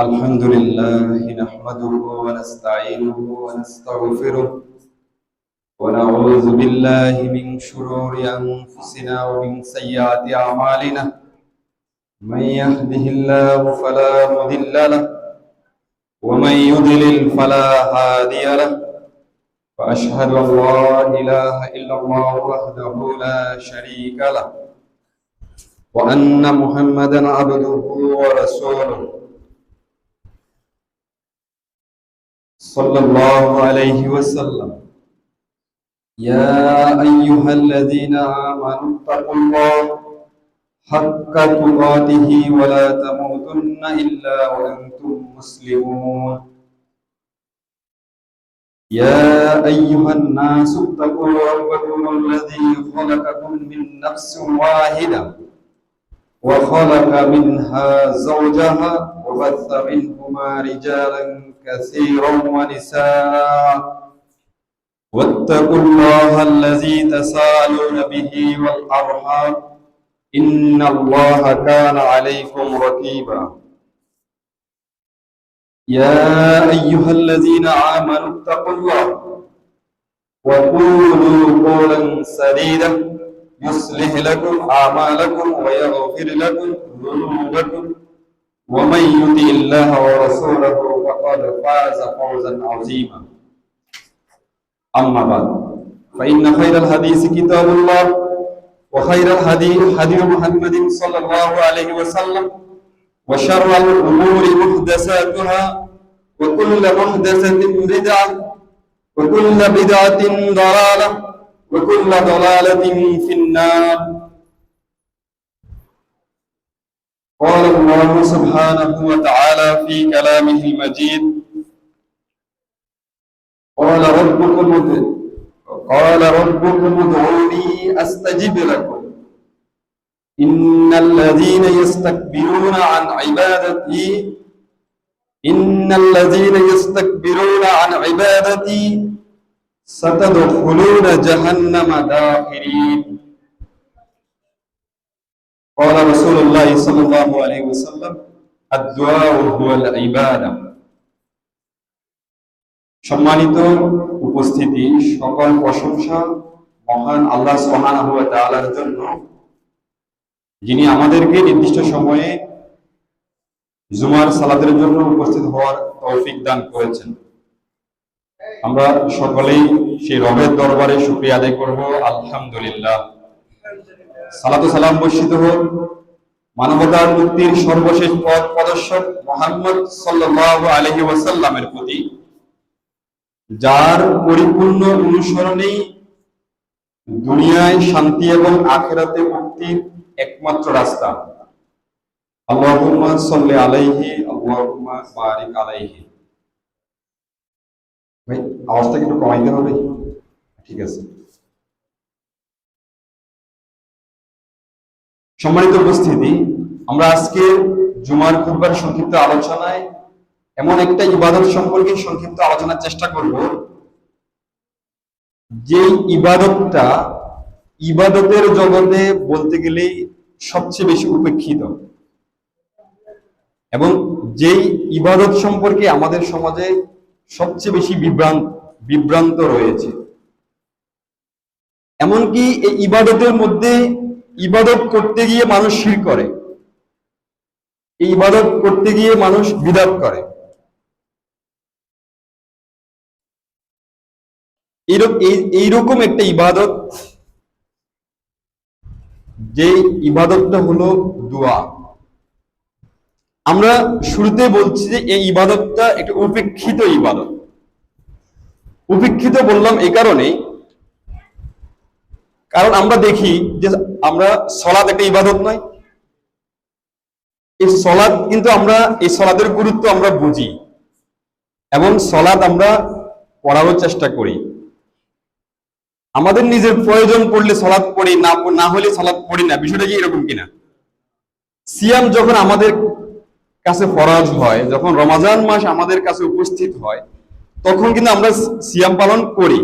الحمد لله نحمده ونستعينه ونستغفره ونعوذ بالله من شرور أنفسنا ومن سيئات أعمالنا من يهده الله فلا مضل له ومن يضلل فلا هادي له وأشهد أن لا إله إلا الله وحده لا شريك له وأن محمدا عبده ورسوله صلى الله عليه وسلم يا أيها الذين آمنوا اتقوا الله حق تقاته ولا تموتن إلا وأنتم مسلمون يا أيها الناس اتقوا ربكم الذي خلقكم من نفس واحدة وخلق منها زوجها وبث منهما رجالا كثيرا ونساء واتقوا الله الذي تساءلون به والأرحام إن الله كان عليكم رقيبا يا أيها الذين آمنوا اتقوا الله وقولوا قولا سديدا يصلح لكم أعمالكم ويغفر لكم ذنوبكم ومن يطع الله ورسوله فقد فاز فوزا عظيما أما بعد فإن خير الحديث كتاب الله وخير الهدي هدي محمد صلى الله عليه وسلم وشر الأمور محدثاتها وكل محدثة بدعة وكل بدعة ضلالة وكل ضلالة في النار قال الله سبحانه وتعالى في كلامه المجيد قال ربكم ادعوني أستجب لكم إن الذين يستكبرون عن عبادتي ستدخلون جهنم داخرين قال رسول الله صلى الله عليه وسلم الدعاء هو العبادة সম্মানিত উপস্থিতি, সকল প্রশংসা মহান আল্লাহ সুবহানাহু ওয়া তাআলার জন্য, যিনি আমাদেরকে নির্দিষ্ট সময়ে জুমার সালাতের জন্য উপস্থিত হওয়ার তৌফিক দান করেছেন। আমরা সকলেই সেই রবের দরবারে শুকরিয়া আদায় করব। আলহামদুলিল্লাহ। সালাত ও সালাম বর্ষিত হোক মানবতার মুক্তির সর্বশেষ পথ প্রদর্শক মুহাম্মদ সাল্লাল্লাহু আলাইহি ওয়াসাল্লামের প্রতি, যার পরিপূর্ণ অনুসরণেই দুনিয়ায় শান্তি এবং আখিরাতে মুক্তির একমাত্র রাস্তা। আল্লাহুম্মা সাল্লি আলাইহি আল্লাহুম্মা বারিক আলাইহি। ভাই, আওয়াজটা একটু কমাইতে হবে? ঠিক আছে। সম্মানিত উপস্থিতি, আমরা আজকে জুমার খুতবার সংক্ষিপ্ত আলোচনায় এমন একটা ইবাদত সম্পর্কে সংক্ষিপ্ত আলোচনার চেষ্টা করব, যে ইবাদতটা ইবাদতের জগতে বলতে গেলেই সবচেয়ে বেশি উপেক্ষিত, এবং যেই ইবাদত সম্পর্কে আমাদের সমাজে সবচেয়ে বেশি বিভ্রান্ত রয়েছে। এমনকি এই ইবাদতের মধ্যে ইবাদত করতে গিয়ে মানুষ শিরক করে, এই ইবাদত করতে গিয়ে মানুষ বিদআত করে। এইরকম একটা ইবাদত, যে ইবাদতটা হলো দোয়া। আমরা শুরুতে বলছি যে এই ইবাদতটা একটা উপেক্ষিত ইবাদত। উপেক্ষিত বললাম এই কারণেই, কারণ আমরা দেখি যে আমরা সালাত একটা ইবাদত নয়। এই সালাত কিন্তু আমরা এই সালাতের গুরুত্ব আমরা বুঝি এবং সালাত আমরা পড়ারও চেষ্টা করি। আমাদের নিজের প্রয়োজন পড়লে সালাত পড়ি, না হলে সালাত পড়ি না। বিষয়টা কি এরকম কিনা? সিয়াম যখন আমাদের কাছে ফরজ হয়, যখন রমাজান মাস আমাদের কাছে উপস্থিত হয়, তখন কিন্তু আমরা সিয়াম পালন করি।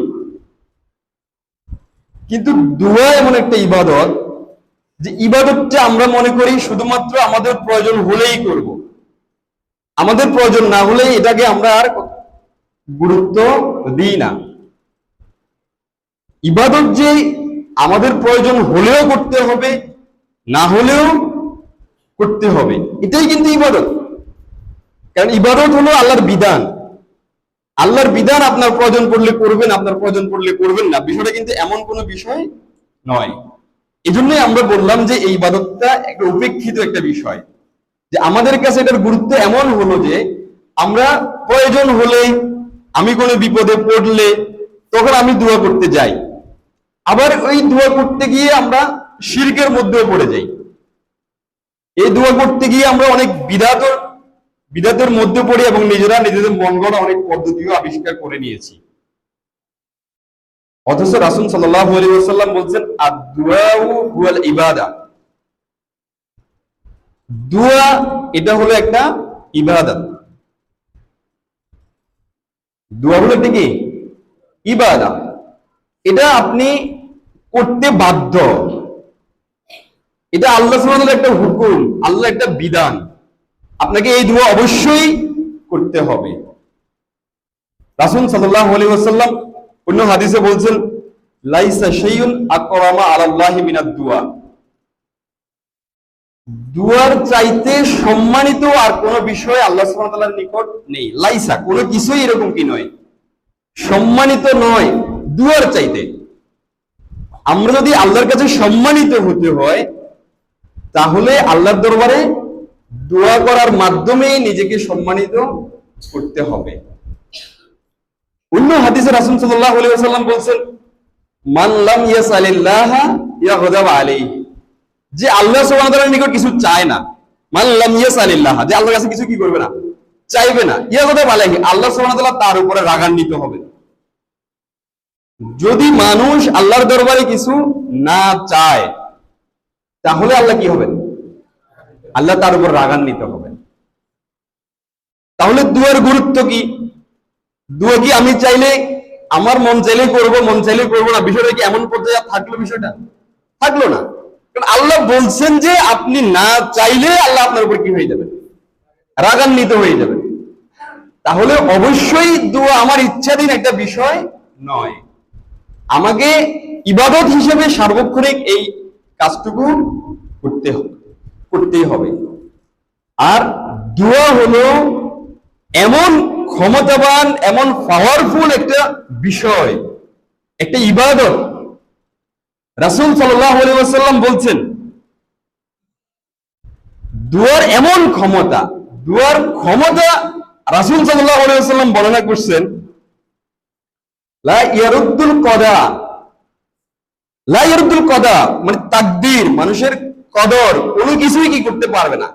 কিন্তু দোয়া এমন একটা ইবাদত যে ইবাদতটা আমরা মনে করি শুধুমাত্র আমাদের প্রয়োজন হলেই করব, আমাদের প্রয়োজন না হলে এটাকে আমরা আর গুরুত্ব দিই না। ইবাদত যে আমাদের প্রয়োজন হলেও করতে হবে, না হলেও করতে হবে, এটাই কিন্তু ইবাদত। কারণ ইবাদত হলো আল্লাহর বিধান। আল্লাহর বিধান আপনার প্রয়োজন পড়লে করবেন, আপনার প্রয়োজন পড়লে করবেন না, বিষয়টা কিন্তু এমন কোনো বিষয় নয়। এজন্যই আমরা বললাম যে এই ইবাদতটা একটা উপেক্ষিত একটা বিষয়, যে আমাদের কাছে এটার গুরুত্ব এমন হলো যে আমরা প্রয়োজন হলে, আমি কোনো বিপদে পড়লে তখন আমি দোয়া করতে যাই, আবার ওই দোয়া করতে গিয়ে আমরা শিরকের মধ্যেও পড়ে যাই। এই দোয়া করতে গিয়ে আমরা অনেক বিদাতের মধ্যে পড়ি এবং নিজেরা নিজেদের মন গড়া অনেক পদ্ধতিও আবিষ্কার করে নিয়েছি। অথচ রাসূল সাল্লাল্লাহু আলাইহি ওয়াসাল্লাম বলছেন, আদ-দুআউ হুয়াল ইবাদা, দোয়া এটা হলো একটা ইবাদত। দোয়া হলো কি? ইবাদত। এটা আপনি করতে বাধ্য, এটা আল্লাহ সুবহানাহু ওয়া তাআলার একটা হুকুম, আল্লাহ একটা বিধান, আপনাকে এই দোয়া অবশ্যই করতে হবে। রাসূল সাল্লাল্লাহু আলাইহি ওয়াসাল্লাম অন্য হাদিসে বলছেন, লাইসা শাইউন আকরামা আলাল্লাহি মিনাদ দুআ, দুয়ার চাইতে সম্মানিত আর কোন বিষয় আল্লাহ সুবহানাহু ওয়া তাআলার নিকট নেই। লাইসা, কোনো কিছুই এরকম কি নয়, সম্মানিত নয় দুয়ার চাইতে। আমরা যদি আল্লাহর কাছে সম্মানিত হতে হয়, তাহলে আল্লাহর দরবারে দোয়া করার মাধ্যমে নিজেকে সম্মানিত করতে হবে। অন্য হাদিসে রাসূল সাল্লাল্লাহু আলাইহি ওয়াসাল্লাম বলছেন, মান লাম ইয়াসালিল্লাহা ইয়াগদাব আলাইহি, যে আল্লাহ সুবহানাহু ওয়া তাআলার নিকট কিছু চায় না, মান লাম ইয়াসালিল্লাহ, যে আল্লাহর কাছে কিছু কি করবে না, চাইবে না, ইয়াগদাব আলাইহি, আল্লাহ সুবহানাহু ওয়া তাআলা তার উপরে রাগান্বিত হবে। যদি মানুষ আল্লাহর দরবারে কিছু না চায়, তাহলে আল্লাহ কি হবেন? আল্লাহ তার উপর রাগান্বিত হবেন। তাহলে দুয়ার গুরুত্ব কি? দুয়া কি আমি চাইলে, আমার মন চাইলে করব, মন চাইলে করবো না, বিষয়টা কি এমন পর্যায়ে থাকলো? বিষয়টা থাকলো না। কারণ আল্লাহ বলছেন যে আপনি না চাইলে আল্লাহ আপনার উপর কি হয়ে যাবেন? রাগান্বিত হয়ে যাবেন। তাহলে অবশ্যই দোয়া আমার ইচ্ছাধীন একটা বিষয় নয়, আমাকে ইবাদত হিসেবে সার্বক্ষণিক এই কাজটুকু করতেই হবে। আর দোয়া হলো এমন ক্ষমতাবান, এমন পাওয়ারফুল একটা বিষয়, একটা ইবাদত। রাসূল সাল্লাল্লাহু আলাইহি ওয়াসাল্লাম বলছেন, দোয়ার এমন ক্ষমতা, দোয়ার ক্ষমতা রাসূল সাল্লাল্লাহু আলাইহি ওয়াসাল্লাম বর্ণনা করছেন, লা ইয়ারুদ্দুল কদা, লা ইয়ারুদ্দুল কদা মানে তাকদীর, মানুষের কদর কোনো কিছুই কি করতে পারবে না,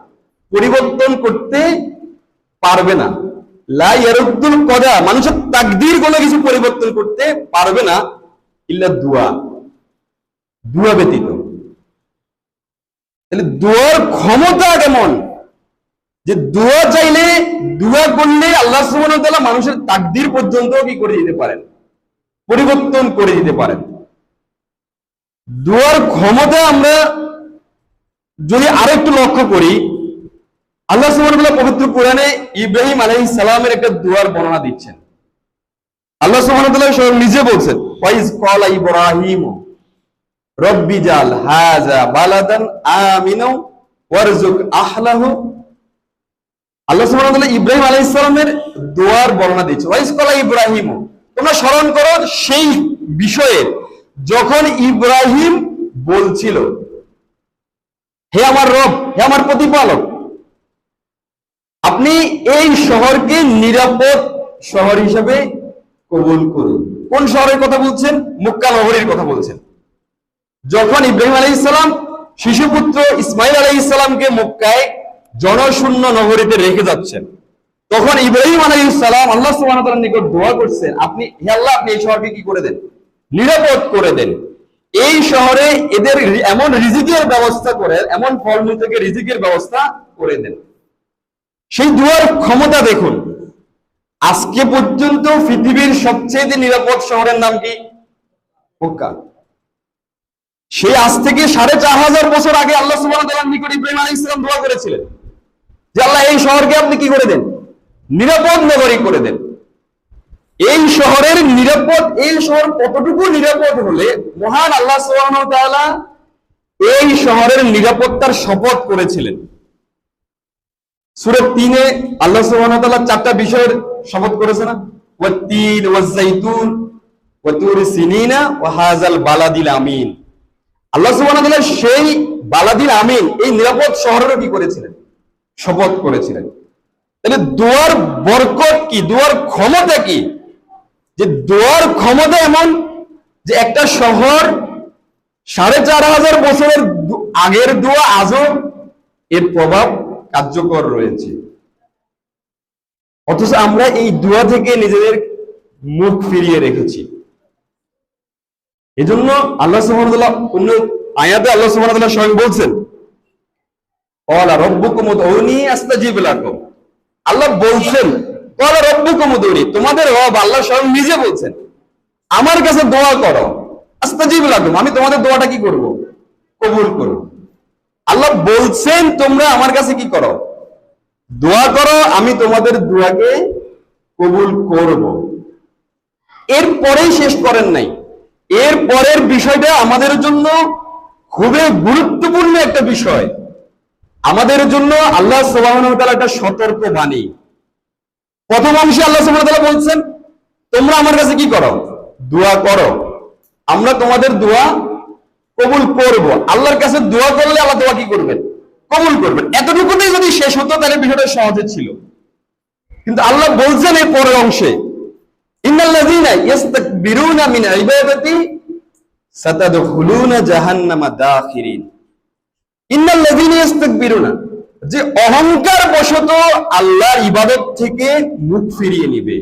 পরিবর্তন করতে পারবে না। লা ইয়ারুদ্দুল কদা, মানুষের তাকদীর কোনো কিছু পরিবর্তন করতে পারবে না, ইল্লা দুআ, দুআ ব্যতীত। তাহলে দোয়ার ক্ষমতা কেমন, যে দোয়া চাইলে, দোয়া করলে আল্লাহ সুবহানাহু ওয়া তাআলা মানুষের তাকদীর পর্যন্ত কি করে দিতে পারেন, পরিবর্তন করে দিতে পারেন। দোয়ার ক্ষমতা আমরা যদি আরেকটু লক্ষ্য করি, আল্লাহ সুবহানাহু ওয়া তাআলা পবিত্র কোরআনে ইব্রাহিম আলাইহিস সালামের একটা দোয়ার বর্ণনা দিচ্ছেন। আল্লাহ সুবহানাহু ওয়া তাআলা স্বয়ং নিজে বলছেন, ওয়াইজ ক্বালা ইব্রাহিম রব্বি জাল হাযা বালাদান আমিনা ওয়ারযুক আহলাহু। আল্লাহ সুবহানাহু ওয়া তাআলা ইব্রাহিম আলাইহিস সালামের দোয়ার বর্ণনা দিচ্ছে। ওয়াইজ ক্বালা ইব্রাহিম, তোমরা স্মরণ করো সেই বিষয়ে যখন ইব্রাহিম বলছিল, হে আমার রব, হে আমার প্রতিপালক, আপনি এই শহরকে নিরাপদ শহর হিসেবে কবুল করুন। কোন শহরের কথা বলছেন? মক্কা নগরীর কথা বলছেন। যখন ইব্রাহিম আলাইহিস সালাম শিশুপুত্র ইসমাইল আলাইহিস সালামকে মক্কায় জনশূন্য নগরীতে রেখে যাচ্ছেন, তখন ইব্রাহিম আলাইহিস সালাম আল্লাহ সুবহানাহু ওয়া তাআলার নিকট দোয়া করছেন, আপনি হে আল্লাহ, আপনি এই শহরকে কি করে দেন? নিরাপদ করে দেন। এই শহরে এদের এমন রিজিকের ব্যবস্থা করেন, এমন ফলমূল থেকে রিজিকের ব্যবস্থা করে দেন। সেই দোয়ার ক্ষমতা দেখুন। আজকে পর্যন্ত পৃথিবীর সবচেয়ে নিরাপদ শহরের নাম কি? মক্কা। সেই আজ থেকে 4500 বছর আগে আল্লাহ সুবহানাহু ওয়া তাআলার নিকট ইব্রাহিম আলাইহিস সালাম দোয়া করেছিলেন যে আল্লাহ, এই শহরকে আপনি কি করে দেন? নিরাপদ নগরী করে দেন। এই শহরের নিরাপদ, এই শহর কতটুকু নিরাপদ হলে মহান আল্লাহ সুবহানাহু ওয়া তাআলা এই শহরের নিরাপত্তার শপথ করেছিলেন। সূরা ৩-এ আল্লাহ সুবহানাহু ওয়া তাআলা 4টা বিষয়ের শপথ করেছে না? ওয়াত-তিন ওয়াজ-যাইতুন ওয়া তুরি সিনিনা ওয়া হাযাল বালাদিল আমিন। আল্লাহ সুবহানাহু ওয়া তাআলা সেই বালাদিল আমিন, এই নিরাপদ শহরেরও কি করেছিলেন? শপথ করেছিলেন। তাহলে দোয়ার বরকত কি, দোয়ার ক্ষমতা কি? যে দোয়ার ক্ষমতা এমন যে একটা শহর ৪,৫০০ বছরের আগের দোয়া আজও এর প্রভাব কার্যকর রয়েছে। অথচ আমরা এই দোয়া থেকে নিজেদের মুখ ফিরিয়ে রেখেছি। এজন্য আল্লাহ সুবহানাহু ওয়া তাআলা অন্য আয়াতে আল্লাহ সুবহানাহু ওয়া তাআলা স্বয়ং বলছেন, ক্বালা রাব্বুকুম উদউনি আস্তাজিব লাকুম। আল্লাহ বলছেন, ক্বালা রাব্বুকুম উদউনি, তোমাদের রব আল্লাহ স্বয়ং নিজে বলছেন আমার কাছে দোয়া করো, আস্তাজিব লাকুম, আমি তোমাদের দোয়াটা কি করব? কবুল করব। আল্লাহ বলছেন তোমরা আমার কাছে কি করো? দোয়া করো, আমি তোমাদের দোয়াকে কবুল করব। এরপরেই শেষ করেন নাই, এর পরের বিষয়টা আমাদের জন্য খুবই গুরুত্বপূর্ণ একটা বিষয়। আমাদের জন্য আল্লাহ সুবহানাহু ওয়া তাআলা একটা সতর্ক বাণী। প্রথম অংশে আল্লাহ সুবহানাহু ওয়া তাআলা বলছেন তোমরা আমার কাছে কি করো? দোয়া করো, আমরা তোমাদের দোয়া কবুল করব। আল্লাহর কাছে দোয়া করলে আল্লাহ দোয়া কি করবেন? কবুল করবেন। এতটুকুতেই যদি শেষ হতো তাহলে বিষয়টা সহজে ছিল। কিন্তু আল্লাহ বলছেন এই পরের অংশে, ইন্নাল্লাযীনা ইস্তাকবিরুনা মিন ইবাদাতি সাতাদখুলুনা জাহান্নামা দাখিরিন। ইন্নাল্লাযীনা ইস্তাকবিরুনা, যে অহংকার বশত আল্লাহর ইবাদত থেকে মুখ ফিরিয়ে নিবে।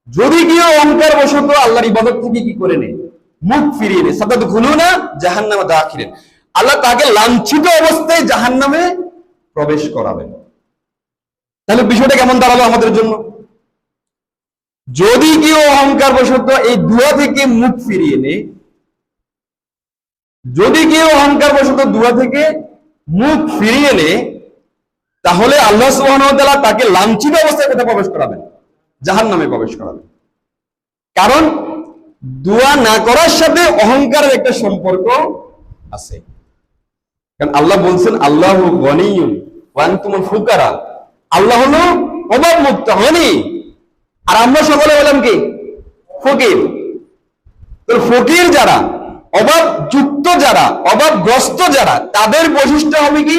যদি কেউ অহংকার বশত আল্লাহর ইবাদত থেকে কি করে নেয়? মুখ ফিরিয়ে নেয়। সাতাদখুলুনা জাহান্নামা দাখিরিন, আল্লাহ তাকে লাঞ্ছিত অবস্থায় জাহান্নামে প্রবেশ করাবেন। তাহলে বিষয়টা কেমন দাঁড়ালো আমাদের জন্য? যদি কেউ অহংকার বশত এই দোয়া থেকে মুখ ফিরিয়ে নেয়, যদি কেউ অহংকার বশত দোয়া থেকে মুখ ফিরিয়ে নেয়, তাহলে আল্লাহ সুবহানাহু ওয়া তাআলা তাকে লাঞ্ছিত অবস্থায় কোথায় প্রবেশ করাবেন? জাহান্নামে প্রবেশ করাবেন। কারণ দোয়া না করার সাথে অহংকারের একটা সম্পর্ক আছে। কারণ আল্লাহ বলছেন আল্লাহু গনিয়্যুন ওয়া আনতুমুল ফুকারা, আল্লাহ হলো অভাব মুক্ত, গনি, আর আমরা সকলে হলাম কি? ফকির। তো ফকির যারা, অভাব যুক্ত যারা, অভাবগ্রস্ত যারা, তাদের বৈশিষ্ট্য হবে কি?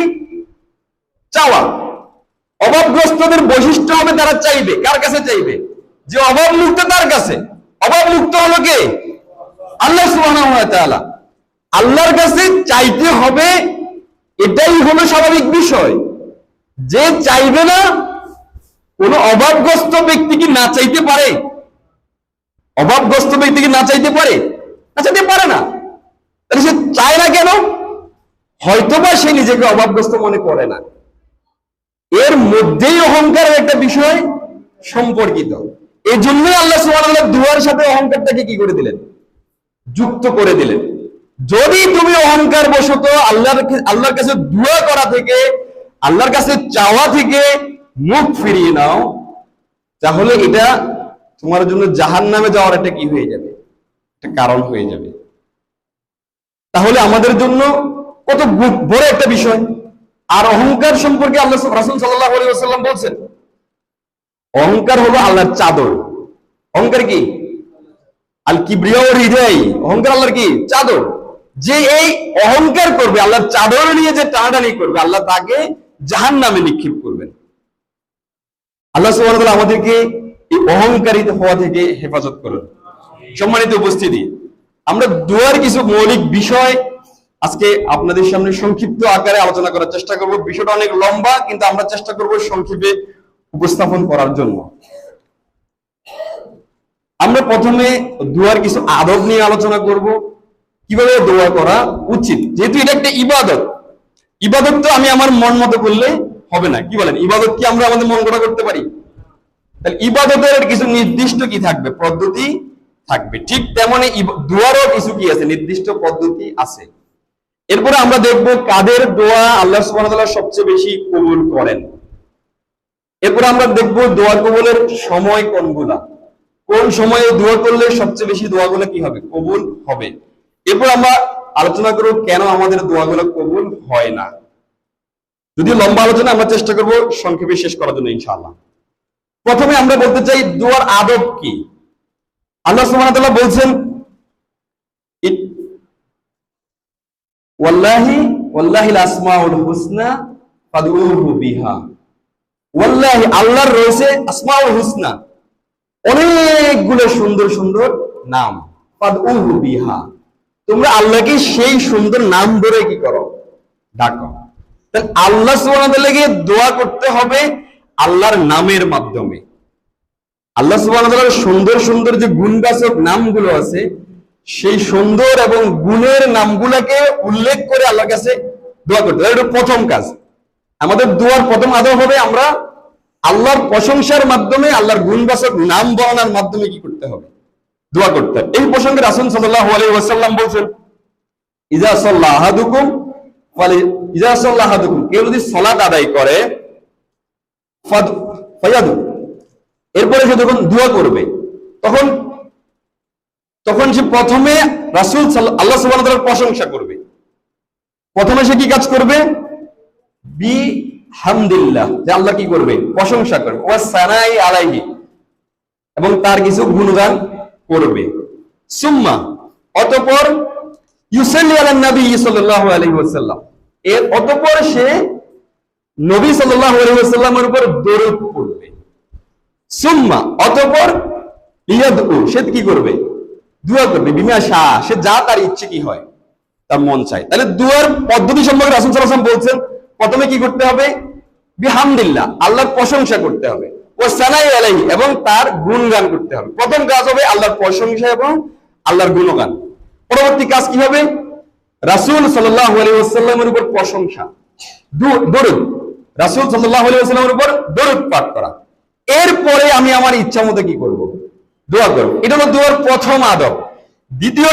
চাওয়া। অভাবগ্রস্তদের বৈশিষ্ট্য হবে তারা চাইবে। কার কাছে চাইবে? যে অভাব মুক্ত তার কাছে। অভাব মুক্ত হলো কে? আল্লাহ সুবহানাহু ওয়া তাআলা। আল্লাহর কাছে চাইতে হবে, এটাই হলো স্বাভাবিক বিষয়। যে চাইবে না, কোন অভাবগ্রস্ত ব্যক্তি কি না চাইতে পারে? অভাবগ্রস্ত ব্যক্তি কি না চাইতে পারে? না চাইতে পারে না। তাহলে সে চায় না কেন? হয়তোবা সে নিজেকে অভাবগ্রস্ত মনে করে না। এর মধ্যেই অহংকারের একটা বিষয় সম্পর্কিত। এই জন্যই আল্লাহ সুবহানাহু ওয়া তাআলা দুয়ার সাথে অহংকারটাকে কি করে দিলেন? যুক্ত করে দিলেন। যদি তুমি অহংকার বশত আল্লাহর কাছে দোয়া করা থেকে, আল্লাহর কাছে চাওয়া থেকে মুখ ফিরিয়ে নাও, তাহলে এটা তোমার জন্য জাহান্নামে যাওয়ার একটা কি হয়ে যাবে? একটা কারণ হয়ে যাবে। তাহলে আমাদের জন্য কত বড় একটা বিষয়। আর অহংকার সম্পর্কে আল্লাহ রাসূল সাল্লাল্লাহু আলাইহি ওয়াসাল্লাম বলছেন, অহংকার হলো আল্লাহর চাদর। অহংকার কি? আল কিবরিয়া ও রিদাই, অহংকার আল্লাহর কি? চাদর। যে এই অহংকার করবে, আল্লাহর চাদর নিয়ে যে টানাটানি করবে, আল্লাহ তাকে জাহান্নামে নিক্ষেপ করবেন। আল্লাহ সুবহানাহু ওয়া তাআলা আমাদেরকে এই অহংকারিত হওয়া থেকে হেফাজত করুন। সম্মানিত উপস্থিতি, আমরা দোয়ার কিছু মৌলিক বিষয় আজকে আপনাদের সামনে সংক্ষিপ্ত আকারে আলোচনা করার চেষ্টা করব। বিষয়টা অনেক লম্বা, কিন্তু আমরা চেষ্টা করব সংক্ষেপে উপস্থাপন করার জন্য। আমরা প্রথমে দোয়ার কিছু আদব নিয়ে আলোচনা করব, কিভাবে দোয়া করা উচিত। যেহেতু এটা একটা ইবাদত, ইবাদত তো আমি আমার মন মতো করলে হবে না। কি বলেন? ইবাদত কি আমরা আমাদের মন গড়া করতে পারি? তাহলে ইবাদতের কিছু নির্দিষ্ট কি থাকবে? পদ্ধতি থাকবে। ঠিক তেমনি দোয়ারও কিছু কি আছে? নির্দিষ্ট পদ্ধতি আছে। এরপরে আমরা দেখব কাদের দোয়া আল্লাহ সুবহানাহু ওয়া তাআলা সবচেয়ে বেশি কবুল করেন। এরপর আমরা দেখব দোয়া কবুলের সময় কোনগুলা, কোন সময়ে দোয়া করলে সবচেয়ে বেশি দোয়াগুলো কি হবে, কবুল হবে। এরপর আমরা আলোচনা করব কেন আমাদের দোয়াগুলো কবুল হয় না। যদি লম্বা আলোচনা, আমরা চেষ্টা করব সংক্ষেপে শেষ করার জন্য ইনশাআল্লাহ। প্রথমে আমরা বলতে চাই দোয়ার আদব কি। আল্লাহ সুবহানাহু ওয়া তাআলা বলছেন ওয়াল্লাহিল আসমাউল হুসনা ফাদউহু বিহা। ওয়াল্লাহি, আল্লাহর রয়েছে আসমাউল হুসনা, অনেকগুলো সুন্দর সুন্দর নাম। ফাদউহু বিহা, তোমরা আল্লাহকে সেই সুন্দর নাম ধরে কি করো, ডাকো। তাহলে আল্লাহ সুবহানাহু ওয়া তাআলাকে দোয়া করতে হবে আল্লাহর নামের মাধ্যমে। আল্লাহ সুবহানাহু ওয়া তাআলার সুন্দর সুন্দর যে গুণবাচক নামগুলো আছে, সেই সুন্দর এবং গুণের নামগুলোকে উল্লেখ করে আল্লাহর কাছে দোয়া করতে হবে। এটা প্রথম কাজ। আমাদের দোয়ার প্রথম আদব হবে আমরা আল্লাহর প্রশংসার মাধ্যমে, আল্লাহর গুণবাচক নাম বর্ণনার মাধ্যমে কি করতে হবে, দোয়া করতে হবে। এই প্রসঙ্গে রাসূল সাল্লাল্লাহু আলাইহি ওয়াসাল্লাম বলছেন ইজা সাল্লা আহাদুকুম ইজা সাল্লা আহাদুকুম, কেউ যদি সালাত আদায় করে ফায়াদু, এরপরে সে যখন দোয়া করবে তখন সে প্রথমে রাসূল আল্লাহ সুবহানাহু ওয়া তাআলার প্রশংসা করবে। প্রথমে সে কি কাজ করবে, বিহামদিল্লাহ, যে আল্লাহ কি করবে, প্রশংসা করবে। ওয়া সানাই আলাইহি, এবং তার কিছু গুণগান করবে। সুম্মা, অতঃপর ইউসাল্লি আলান নবী সাল্লাল্লাহু আলাইহি ওয়াসাল্লাম, এর অতঃপর সে নবী সাল্লাল্লাহু আলাইহি ওয়াসাল্লামের উপর দরুদ পড়বে। সুম্মা, অতঃপর ইয়াদউ, সে কি করবে, দোয়া করবে। বিমা শাহ, সে যা তার ইচ্ছে কি হয়, তার মন চায়। তাহলে দোয়ার পদ্ধতি সম্পর্কে রাসূল সাল্লাল্লাহু আলাইহি ওয়াসাল্লাম বলছেন প্রথমে কি করতে হবে, বিহামদিল্লাহ, আল্লাহর প্রশংসা করতে হবে। ও সানাই আলাইহি, এবং তার গুণগান করতে হবে। প্রথম কাজ হবে আল্লাহর প্রশংসা এবং আল্লাহর গুণগান। পরবর্তী কাজ কি হবে, রাসূল সাল্লাল্লাহু আলাইহি ওয়াসাল্লামের উপর প্রশংসা, দরুদ, রাসূল সাল্লাল্লাহু আলাইহি ওয়াসাল্লামের উপর দরুদ পাঠ করা। এরপরে আমি আমার ইচ্ছা মতো কি করব, দোয়া করব। এটা হলো দোয়ার প্রথম আদব। দ্বিতীয়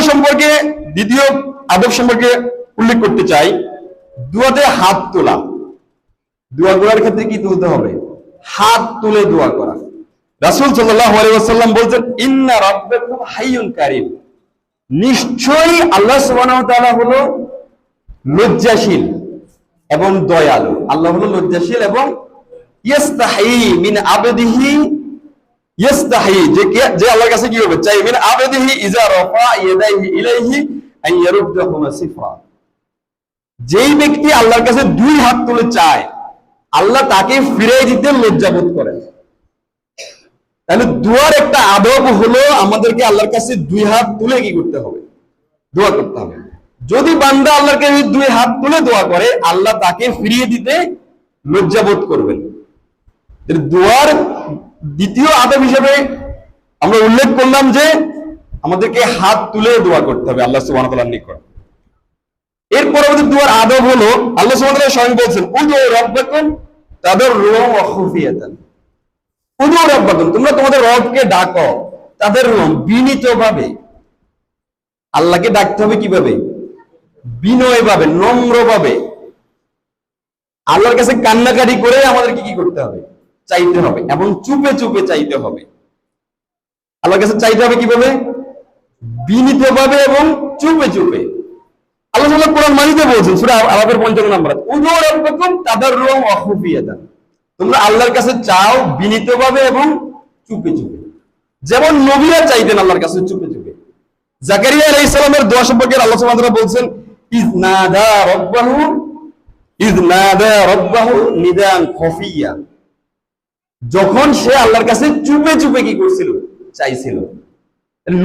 আদব সম্পর্কে উল্লেখ করতে চাই, দোয়াতে হাত তোলা। দোয়া করার ক্ষেত্রে কি তুলতে হবে, হাত তুলে দোয়া করা। রাসূল সাল্লাল্লাহু আলাইহি ওয়াসাল্লাম বলছেন ইন্না রাব্বাকুম হাইয়ুন কারীম, নিশ্চয়ই আল্লাহ সুবহানাহু ওয়া তাআলা হলো লজ্জাশীল এবং দয়ালু। আল্লাহ হলো লজ্জাশীল এবং ইস্তাহি মিন আবদিহি, ইস্তাহি, যে আল্লাহর কাছে কি হবে, চাই, মিন আবদিহি ইজা রাফা ইয়াদাইহি ইলাইহি আন ইয়ারুদ্দাহুমা সিফা, যেই ব্যক্তি আল্লাহর কাছে দুই হাত তুলে চায় আল্লাহ তাকে ফিরিয়ে দিতে লজ্জাবোধ করেন। তাহলে দোয়ার একটা আদব হলো আমাদেরকে আল্লাহর কাছে দুই হাত তুলে কি করতে হবে, দোয়া করতে হবে। যদি বান্দা আল্লাহর কাছে দুই হাত তুলে দোয়া করে আল্লাহ তাকে ফিরিয়ে দিতে লজ্জাবোধ করবেন। দোয়ার দ্বিতীয় আদব হিসেবে আমরা উল্লেখ করলাম যে আমাদেরকে হাত তুলে দোয়া করতে হবে আল্লাহ সুবহানাহু ওয়া তাআলার নিকট। এর পরবর্তী দোয়ার আদব হলো আল্লাহ সুবহানাহু ওয়া তাআলা স্বয়ং বলছেন উদু রাব্বাকুম তাদাররুআন ওয়া খুফিয়াতান। উদু রাব্বাকুম, তোমরা তোমাদের রবকে ডাকো তাদাররুআন, বিনীতভাবে। আল্লাহকে ডাকতে হবে কিভাবে, বিনয়ভাবে, নম্রভাবে। আল্লাহর কাছে কান্নাকাটি করে আমাদেরকে কি করতে হবে, চাইতে হবে, এবং চুপে চুপে চাইতে হবে। আল্লাহর কাছে চাইতে হবে কিভাবে, বিনীতভাবে এবং চুপে চুপে। আল্লাহ তাআলা কোরআন মাজিদে বলছেন সূরা আরাফের ৫৫ নম্বর, উদু রাব্বাকুম তাদাররুআন ওয়া খুফিয়াতান, তোমরা আল্লাহর কাছে চাও বিনীতভাবে এবং চুপে চুপে। যেমন নবীরা চাইতেন আল্লাহর কাছে চুপে চুপে। জাকারিয়া আলাইহিস সালামের দোয়া সম্পর্কে আল্লাহ সুবহানাহু ওয়া তাআলা বলছেন ইয নাদা রাব্বাহু নিদান খুফিয়া, যখন সে আল্লাহর কাছে চুপে চুপে কি করছিল, চাইছিল।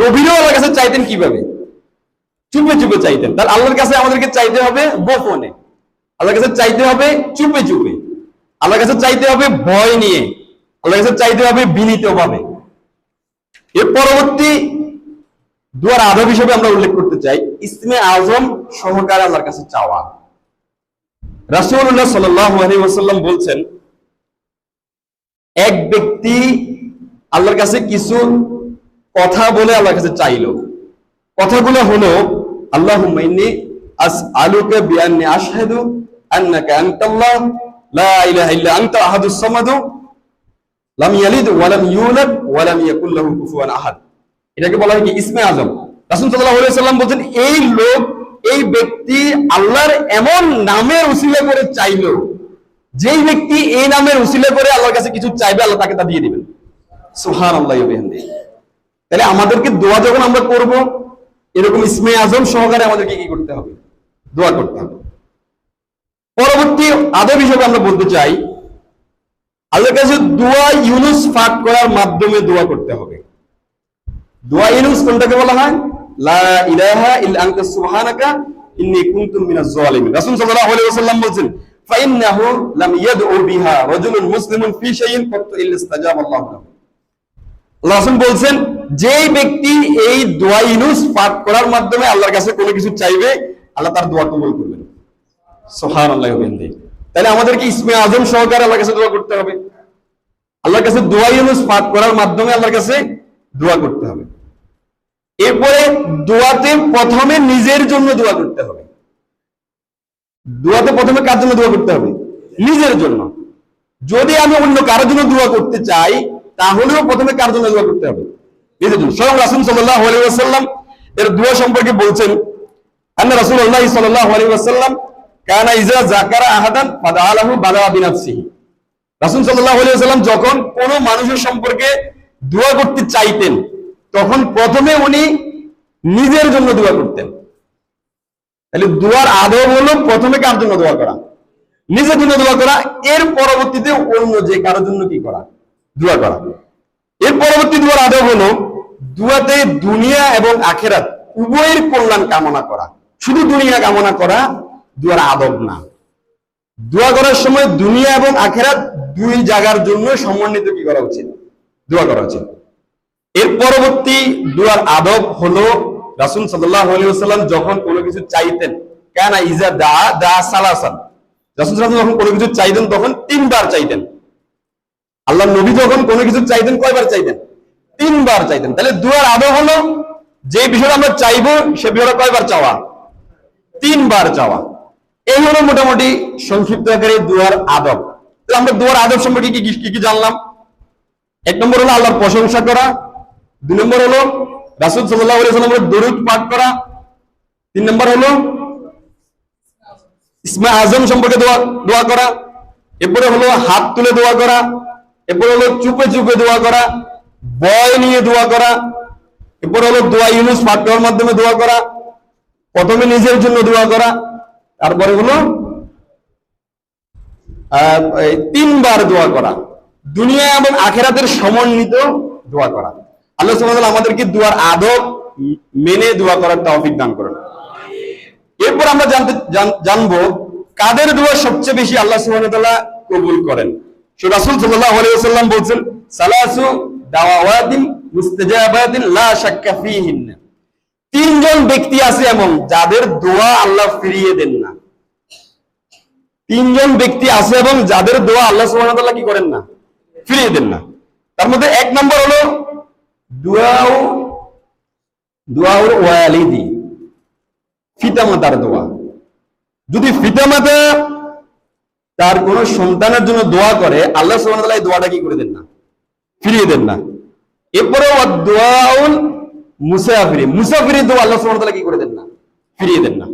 নবীরাও আল্লাহর কাছে চাইতেন কিভাবে, চুপে চুপে চাইতেন। তাহলে আল্লাহর কাছে আমাদেরকে চাইতে হবে গোপনে, আল্লাহর কাছে চাইতে হবে চুপে চুপে, আল্লাহর কাছে চাইতে হবে ভয় নিয়ে, আল্লাহর কাছে চাইতে হবে বিনীতভাবে। এর পরবর্তী দোয়ার আদব হিসেবে আমরা উল্লেখ করতে চাই ইসমে আজম সহকারে আল্লাহর কাছে চাওয়া। রাসূলুল্লাহ সাল্লাল্লাহু আলাইহি ওয়াসাল্লাম বলছেন এক ব্যক্তি আল্লাহর কাছে কিছু কথা বলে আল্লাহর কাছে চাইলো। কথাগুলো হলো আল্লাহুম্মা ইন্নী আসআলুকা বিআন্নী আশহাদু আন্নাকা আনতাল্লাহ লা ইলাহা ইল্লা আনতা আহাদুস সামাদু লাম ইয়ালিদ ওয়া লাম ইউলাদ ওয়া লাম ইয়াকুল লাহু কুফুয়ান আহাদ। এটাকে বলা হয় কি ইসমে আজম। রাসূল সাল্লাল্লাহু আলাইহি ওয়াসাল্লাম বলেন, এই লোক, এই ব্যক্তি আল্লাহর এমন নামের উসিলা করে চাইলো, যেই ব্যক্তি এই নামের উসিলা করে আল্লাহর কাছে কিছু চাইবে, আল্লাহ তাকে তা দিয়ে দিবেন। সুবহানাল্লাহি ওয়া বিহামদিহি। তাহলে আমাদেরকে দোয়া যখন আমরা করব, এরকম ইসমে আজম সহকারে আমাদেরকে কি করতে হবে? দোয়া করতে হবে। পরবর্তী আদব হিসেবে আমরা বলতে চাই, আল্লাহর কাছে দোয়া ইউনুস পাঠ করার মাধ্যমে দোয়া করতে হবে। দোয়া ইউনুস কোনটাকে বলা হয়? লা ইলাহা ইল্লা আনতা সুবহানাকা ইন্নী কুনতু মিনাজ জালিমিন। রাসূল সাল্লাল্লাহু আলাইহি ওয়াসাল্লাম বলেন, ফাইন্নাহু লাম ইয়াদউ বিহা রাজুলুন মুসলিমুন ফি শাইইন ফাত ইল্লা ইসতাজাবা আল্লাহু লাহু। আল্লাহ রাসূল বলেন, যেই ব্যক্তি এই দোয়া ইউনুস পাঠ করার মাধ্যমে আল্লাহর কাছে কোনো কিছু চাইবে, আল্লাহ তার দোয়া কবুল করবেন। সুবহানাল্লাহি ওয়া বিহামদিহি। তাহলে আমাদেরকে ইসমে আজম সহকারে আল্লাহর কাছে দোয়া করতে হবে। আল্লাহর কাছে দোয়া ইউনুস পাঠ করার মাধ্যমে আল্লাহর কাছে দোয়া করতে হবে। এরপরে দোয়াতে প্রথমে নিজের জন্য দোয়া করতে হবে। দোয়াতে প্রথমে কার জন্য দোয়া করতে হবে? নিজের জন্য। যদি আমি অন্য কারোর জন্য দোয়া করতে চাই, তাহলেও প্রথমে কার জন্য দোয়া করতে হবে? নিজের জন্য। স্বয়ং রাসূল সাল্লাল্লাহু আলাইহি ওয়াসাল্লাম এর দোয়া সম্পর্কে বলছেন, আন্না রাসূলুল্লাহ সাল্লাল্লাহু আলাইহি ওয়াসাল্লাম কানা ইজা যাকারা আহাদান ফাদাআলাহু বাদা বিনাফসিহি। রাসূল সাল্লাল্লাহু আলাইহি ওয়াসাল্লাম যখন কোনো মানুষের সম্পর্কে দোয়া করতে চাইতেন, তখন প্রথমে উনি নিজের জন্য দোয়া করতেন। তাহলে দোয়ার আদব হলো প্রথমে কার জন্য দোয়া করা? নিজের জন্য দোয়া করা। এর পরবর্তীতে অন্য যে কারোর জন্য কি করা? দোয়া করা। এর পরবর্তী দোয়ার আদব হলো দোয়াতে দুনিয়া এবং আখিরাত উভয়ের কল্যাণ কামনা করা। শুধু দুনিয়া কামনা করা দোয়ার আদব না। দোয়া করার সময় দুনিয়া এবং আখিরাত দুই জায়গার জন্য সমন্বিত কি করা উচিত? দোয়া করা উচিত। এর পরবর্তী দোয়ার আদব হলো রাসূল সাল্লাল্লাহু আলাইহি ওয়াসাল্লাম যখন কোনো কিছু চাইতেন, কানা ইজা দা সালাসান। রাসূল সাল্লাল্লাহু আলাইহি ওয়াসাল্লাম যখন কোনো কিছু চাইতেন, তখন তিনবার চাইতেন। আল্লাহর নবী যখন কোনো কিছু চাইতেন, কয়বার চাইতেন? তিনবার চাইতেন। তাহলে দোয়ার আদব হলো যে বিষয়টা আমরা চাইবো, সে বিষয়টা কয়বার চাওয়া? তিনবার চাওয়া। এই হলো মোটামুটি সংক্ষিপ্ত আকারে দোয়ার আদব। আমরা দোয়ার আদব সম্পর্কে কি কি জানলাম? এক নম্বর হলো আল্লাহর প্রশংসা করা, দুই নম্বর হলো রাসূল সাল্লাল্লাহু আলাইহি ওয়াসাল্লামের দরুদ পাঠ করা, তিন নম্বর হলো ইসমে আজম সম্পর্কে দোয়া করা, এরপরে হলো হাত তুলে দোয়া করা, এরপরে হলো চুপে চুপে দোয়া করা, ভয় নিয়ে দোয়া করা, এরপরে হলো দোয়া ইউনুস পাঠ করার মাধ্যমে দোয়া করা, প্রথমে নিজের জন্য দোয়া করা, তারপরে হলো তিনবার দোয়া করা, দুনিয়া এবং আখিরাতের সমন্বিত দোয়া করা। আল্লাহ সুবহানাহু ওয়া তাআলা আমাদেরকে দোয়ার আদব মেনে দোয়া করার তৌফিক দান করুন। এরপর আমরা জানবো কাদের দোয়া সবচেয়ে বেশি আল্লাহ সুবহানাহু ওয়া তাআলা কবুল করেন। রাসূল সাল্লাল্লাহু আলাইহি ওয়াসাল্লাম বলেন, সালাসু দাওয়াতিন মুস্তাজাবাতিন লা শাক্কা ফীহিন্না। তিনজন ব্যক্তি আছে এমন যাদের দোয়া আল্লাহ ফিরিয়ে দেন না। তিনজন ব্যক্তি আছে এবং যাদের দোয়া আল্লাহ সুবহানাহু ওয়া তাআলা কি করেন না? ফিরিয়ে দেন না। তার মধ্যে এক নম্বর হলো দুআউল ওয়ালিদি, পিতামাতার দোয়া। যদি পিতামাতা তার কোন সন্তানের জন্য দোয়া করে, আল্লাহ সুবহানাহু ওয়া তাআলা এই দোয়াটা কি করে দেন না? ফিরিয়ে দেন না। এরপরে দুআউল মুসাফিরি, মুসাফিরের দোয়া আল্লাহ সুবহানাহু ওয়া তাআলা কি করে দেন না? ফিরিয়ে দেন না।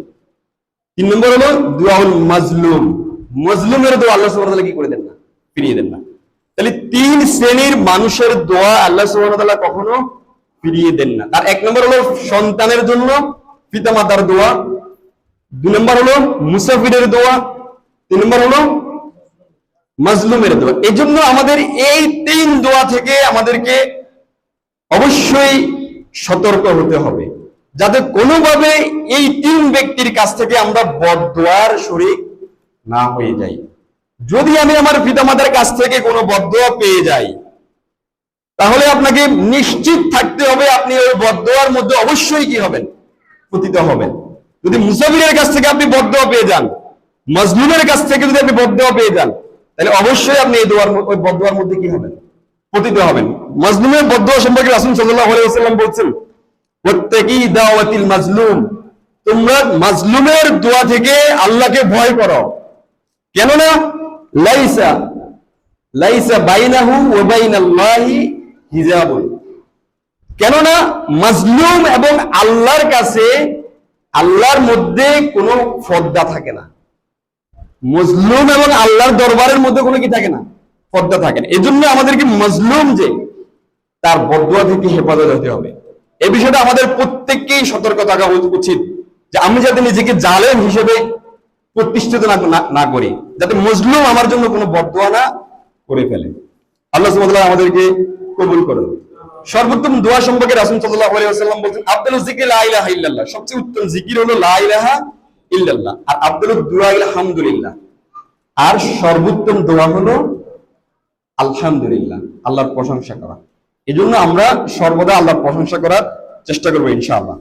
তিন নম্বর হলো দুআউল মাজলুম, মাজলুমের দোয়া আল্লাহ সুবহানাহু ওয়া তাআলা কি করে দেন না? ফিরিয়ে দেন না। তাহলে তিন শ্রেণীর মানুষের দোয়া আল্লাহ সুবহানাহু ওয়া তাআলা কখনো ফিরিয়ে দেন না। তার এক নম্বর হলো সন্তানের জন্য পিতামাতার দোয়া, দুই নম্বর হলো মুসাফিরের দোয়া, তিন নম্বর হলো মাজলুমের দোয়া। এই জন্য আমাদের এই তিন দোয়া থেকে আমাদেরকে অবশ্যই সতর্ক হতে হবে, যাতে কোনোভাবে এই তিন ব্যক্তির কাছ থেকে আমরা বদদোয়ার শরীক না হয়ে যাই। যদি আমি আমার পিতামাতার কাছ থেকে কোনো বদদোয়া পেয়ে যাই, তাহলে আপনাকে নিশ্চিত থাকতে হবে আপনি ওই বদদোয়ার মধ্যে অবশ্যই কি হবেন? পতিত হবেন। যদি মুসাফিরের কাছ থেকে আপনি বদদোয়া পেয়ে যান, মাজলুমের কাছ থেকে যদি আপনি বদদোয়া পেয়ে যান, তাহলে অবশ্যই আপনি এই দোয়ার ওই বদদোয়ার মধ্যে কি হবেন? পতিত হবেন। মাজলুমের বদদোয়া সম্পর্কে রাসূল সাল্লাল্লাহু আলাইহি ওয়াসাল্লাম বলেছেন, ওয়াত্তাকি দাওয়াতিল মাজলুম, তোমরা মাজলুমের দোয়া থেকে আল্লাহকে ভয় করো। কেননা লাইসা লাইসা বাইনাহু ওয়া বাইনাল্লাহি হিজাবুন। কেননা মাজলুম এবং আল্লাহর কাছে, আল্লাহর মধ্যে কোনো পর্দা থাকে না। মজলুম এবং আল্লাহর দরবারের মধ্যে কোনো কি থাকে না, পর্দা থাকে না। এই জন্য আমাদেরকে মজলুম যে তার বদদুয়া থেকে হেফাজত হতে হবে। এই বিষয়টা আমাদের প্রত্যেককেই সতর্ক থাকা উচিত, যে আমি যাতে নিজেকে জালেম হিসেবে প্রতিষ্ঠিত না করি, যাতে মজলুম আমার জন্য কোনো বদদুয়া না করে ফেলে। আল্লাহ সুবহানাহু ওয়া তাআলা আমাদেরকে কবুল করুন। সর্বোত্তম দোয়া সম্পর্কে রাসূল সাল্লাল্লাহু আলাইহি ওয়াসাল্লাম বলেন, আফদালুজ যিকরি লা ইলাহা ইল্লাল্লাহ, সবচেয়ে উত্তম জিকির হলো লা ইলাহা ইল্লাল্লাহ, আর আফদালুদ দুআ আলহামদুলিল্লাহ, আর সর্বোত্তম দোয়া হলো আলহামদুলিল্লাহ, আল্লাহর প্রশংসা করা। এজন্য আমরা সর্বদা আল্লাহর প্রশংসা করার চেষ্টা করব ইনশাআল্লাহ।